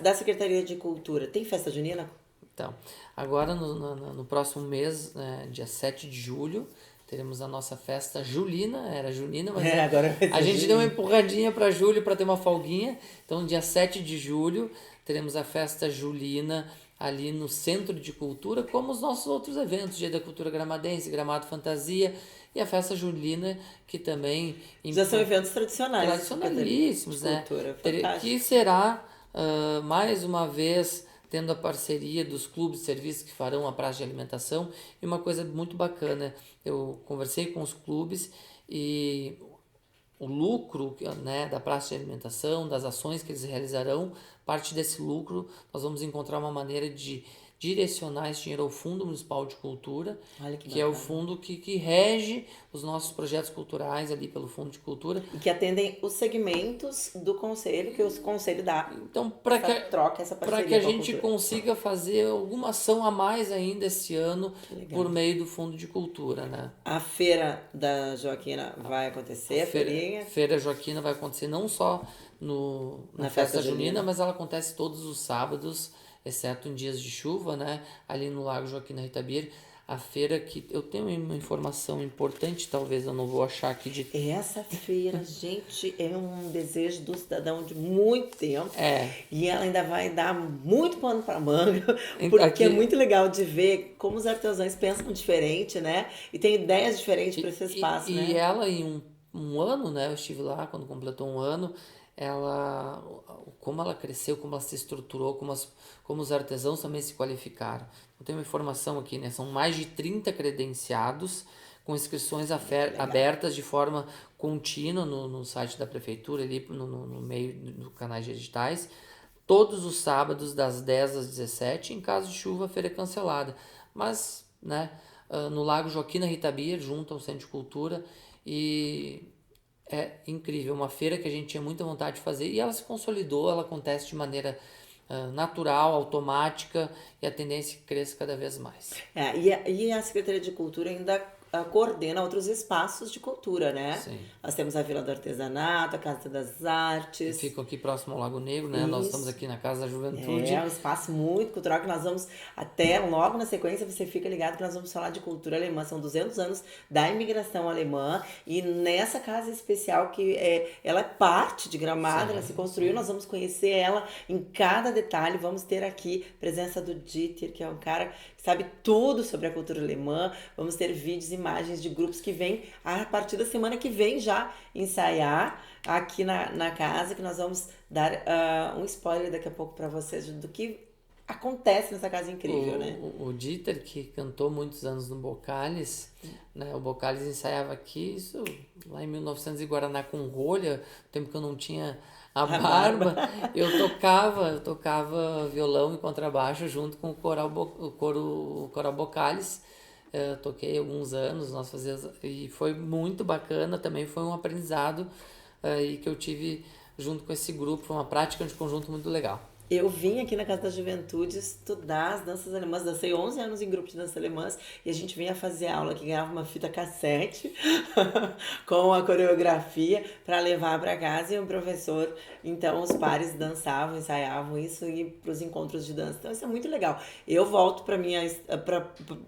da Secretaria de Cultura. Tem festa junina? Então, agora no próximo mês, né, dia 7 de julho, teremos a nossa festa julina, era junina, mas Agora vai a ser gente deu uma junina. empurradinha para julho para ter uma folguinha. Então, dia 7 de julho, teremos a festa julina ali no Centro de Cultura, como os nossos outros eventos, Dia da Cultura Gramadense, Gramado Fantasia e a festa julina, que também Já são eventos tradicionais da Secretaria de tradicionalíssimos, né? Cultura. Que Fantástico. será mais uma vez tendo a parceria dos clubes de serviços que farão a praça de alimentação. E uma coisa muito bacana, eu conversei com os clubes e o lucro, né, da praça de alimentação, das ações que eles realizarão, parte desse lucro nós vamos encontrar uma maneira de direcionar esse dinheiro ao Fundo Municipal de Cultura, Olha que que é o bacana. fundo que rege os nossos projetos culturais ali pelo Fundo de Cultura. E que atendem os segmentos do conselho, que o conselho dá Então, essa troca, essa para que parceria a com a gente cultura. consiga fazer alguma ação a mais ainda esse ano Que legal. por meio do Fundo de Cultura, né? A feira da Joaquina vai acontecer, a feirinha, Feira Joaquina vai acontecer não só na na festa festa junina, junina. mas ela acontece todos os sábados, exceto em dias de chuva, né? Ali no Lago Joaquina Ritabir. A feira que eu tenho uma informação importante, talvez eu não vou achar aqui de. Essa feira, gente, é um desejo do cidadão de muito tempo. É, E ela ainda vai dar muito pano para manga, porque é aqui. muito legal de ver como os artesãos pensam diferente, né? E tem ideias diferentes para esse espaço, E né? ela, em um ano, né? Eu estive lá quando completou um ano. Ela, como ela cresceu, como ela se estruturou, como os artesãos também se qualificaram. Eu tenho uma informação aqui, né? São mais de 30 credenciados com inscrições abertas de forma contínua no site da prefeitura, ali no meio do canais digitais, todos os sábados das 10 às 17, em caso de chuva, a feira é cancelada. Mas, né, no Lago Joaquina Ritabir, junto ao Centro de Cultura, e é incrível, uma feira que a gente tinha muita vontade de fazer e ela se consolidou, ela acontece de maneira natural, automática e a tendência é que cresça cada vez mais. E a Secretaria de Cultura ainda coordena outros espaços de cultura, né? Sim. Nós temos a Vila do Artesanato, a Casa das E Artes. ficam aqui próximo ao Lago Negro, né? Nós estamos Isso. aqui na Casa da Juventude. É um espaço muito cultural que nós vamos até logo na sequência você fica ligado que nós vamos falar de cultura alemã, são 200 anos da imigração alemã e nessa casa especial que ela é parte de Gramado, ela se construiu, nós vamos conhecer ela em cada detalhe, vamos ter aqui presença do Dieter, que é um cara que sabe tudo sobre a cultura alemã, vamos ter vídeos, imagens de grupos que vêm a partir da semana que vem já ensaiar aqui na casa, que nós vamos dar um spoiler daqui a pouco para vocês do que acontece nessa casa incrível, né? O Dieter, que cantou muitos anos no Bocalis, né? O Bocalis ensaiava aqui, isso lá em 1900 em Guaraná com rolha, tempo que eu não tinha a A barba. barba, eu tocava violão e contrabaixo junto com o coral Bocalis. Toquei alguns anos, nós fazíamos, e foi muito bacana, também foi um aprendizado e que eu tive junto com esse grupo, foi uma prática de conjunto muito legal. Eu vim aqui na Casa da Juventude estudar as danças alemãs. Dancei 11 anos em grupo de danças alemãs e a gente vinha fazer aula que ganhava uma fita cassete com a coreografia para levar para casa e o professor, então os pares dançavam, ensaiavam isso e para os encontros de dança. Então isso é muito legal. Eu volto para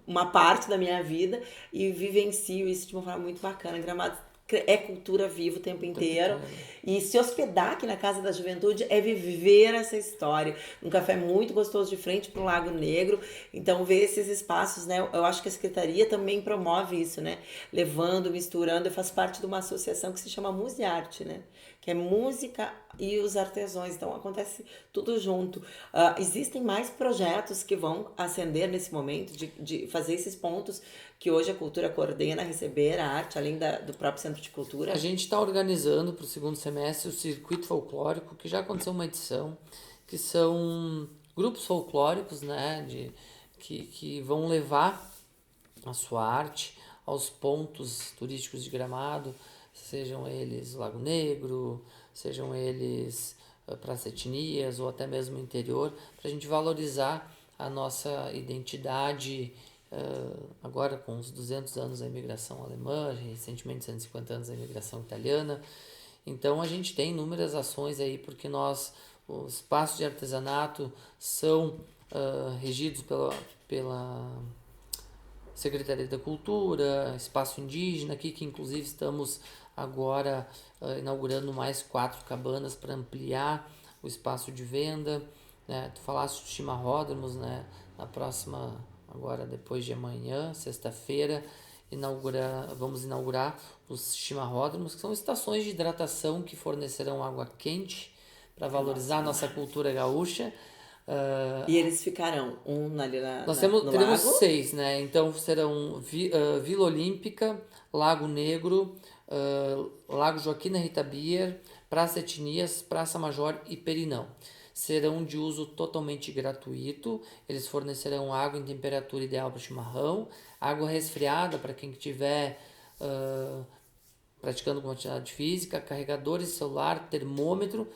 uma parte da minha vida e vivencio isso de uma forma muito bacana. Gramado é cultura viva o tempo inteiro. E se hospedar aqui na Casa da Juventude é viver essa história. Um café muito gostoso de frente para o Lago Negro. Então, ver esses espaços, né? Eu acho que a Secretaria também promove isso, né? Levando, misturando. Eu faço parte de uma associação que se chama Musearte, né? Que é música e os artesãos. Então, acontece tudo junto. Existem mais projetos que vão ascender nesse momento de fazer esses pontos que hoje a cultura coordena, receber a arte, além do próprio Centro de Cultura. A gente está organizando para o segundo semestre o Circuito Folclórico, que já aconteceu uma edição, que são grupos folclóricos, né, que vão levar a sua arte aos pontos turísticos de Gramado, sejam eles Lago Negro, sejam eles Praça Etnias ou até mesmo interior, para a gente valorizar a nossa identidade. Agora com os 200 anos da imigração alemã, recentemente 150 anos da imigração italiana. Então a gente tem inúmeras ações aí, porque os espaços de artesanato são regidos pela Secretaria da Cultura, Espaço Indígena aqui, que inclusive estamos agora inaugurando mais 4 cabanas para ampliar o espaço de venda. Né? Tu falaste dos chimarródromos, né? Na próxima, agora depois de amanhã, sexta-feira, vamos inaugurar os chimarródromos, que são estações de hidratação que fornecerão água quente para valorizar a nossa cultura gaúcha. E eles ficarão ali Nós no teremos lago? 6, né? Então serão Vila Olímpica, Lago Negro, Lago Joaquina Rita Bier, Praça Etnias, Praça Major e Perinão. Serão de uso totalmente gratuito. Eles fornecerão água em temperatura ideal para chimarrão, água resfriada para quem estiver praticando com atividade física, carregadores de celular, termômetro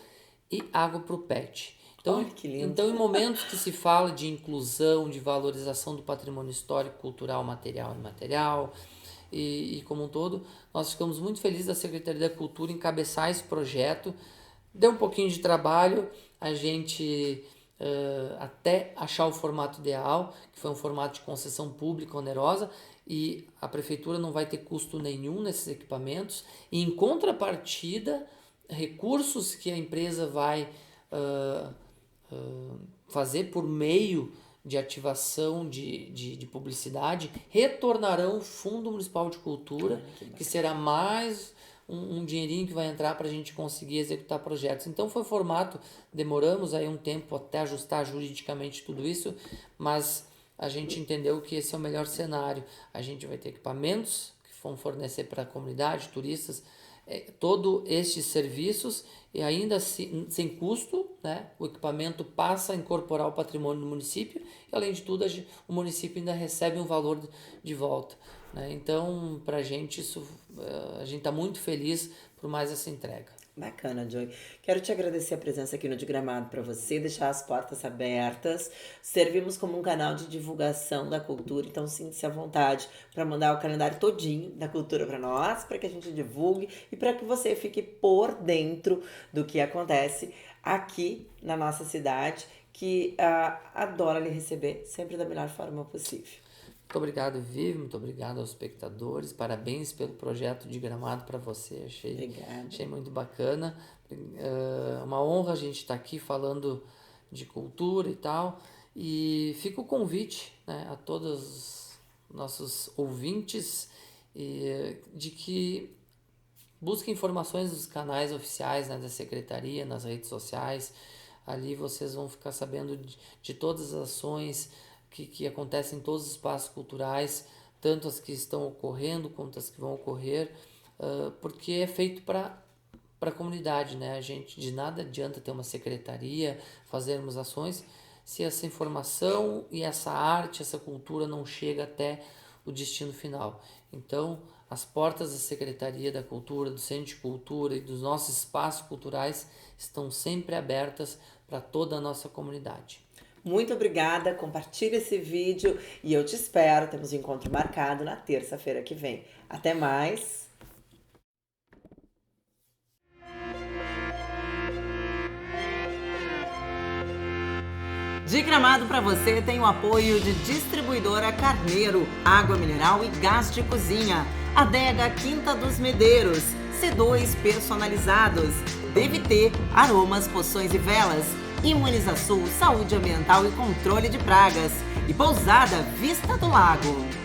e água para o pet. Então, Olha que lindo. então, em momentos que se fala de inclusão, de valorização do patrimônio histórico, cultural, material e imaterial, e como um todo, nós ficamos muito felizes da Secretaria da Cultura encabeçar esse projeto. Deu um pouquinho de trabalho, a gente até achar o formato ideal, que foi um formato de concessão pública onerosa, e a prefeitura não vai ter custo nenhum nesses equipamentos, e em contrapartida, recursos que a empresa vai fazer por meio de ativação de publicidade retornarão ao Fundo Municipal de Cultura, que será mais um dinheirinho que vai entrar para a gente conseguir executar projetos. Então foi formato, demoramos aí um tempo até ajustar juridicamente tudo isso, mas a gente entendeu que esse é o melhor cenário. A gente vai ter equipamentos que vão fornecer para a comunidade, turistas, todos estes serviços e ainda assim, sem custo, né? O equipamento passa a incorporar o patrimônio do município e, além de tudo, o município ainda recebe um valor de volta. Né? Então, para a gente, a gente está muito feliz por mais essa entrega. Bacana, Joy. Quero te agradecer a presença aqui no De Gramado para você, deixar as portas abertas. Servimos como um canal de divulgação da cultura, então sinta-se à vontade para mandar o calendário todinho da cultura para nós, para que a gente divulgue e para que você fique por dentro do que acontece aqui na nossa cidade, que adora lhe receber sempre da melhor forma possível. Muito obrigado, Vivi, muito obrigado aos espectadores, parabéns pelo projeto de Gramado para você, achei muito bacana, uma honra a gente estar aqui falando de cultura e tal, e fica o convite, né, a todos os nossos ouvintes de que busquem informações dos canais oficiais, né, da Secretaria, nas redes sociais. Ali vocês vão ficar sabendo de todas as ações que acontecem em todos os espaços culturais, tanto as que estão ocorrendo quanto as que vão ocorrer, porque é feito para a comunidade, né? A gente, de nada adianta ter uma secretaria, fazermos ações, se essa informação e essa arte, essa cultura não chega até o destino final. Então, as portas da Secretaria da Cultura, do Centro de Cultura e dos nossos espaços culturais estão sempre abertas para toda a nossa comunidade. Muito obrigada, compartilhe esse vídeo e eu te espero. Temos um encontro marcado na terça-feira que vem. Até mais! De Gramado para você tem o apoio de Distribuidora Carneiro, água mineral e gás de cozinha. Adega Quinta dos Medeiros, C2 personalizados, DVT, aromas, poções e velas, Imunização, saúde ambiental e controle de pragas. E Pousada Vista do Lago.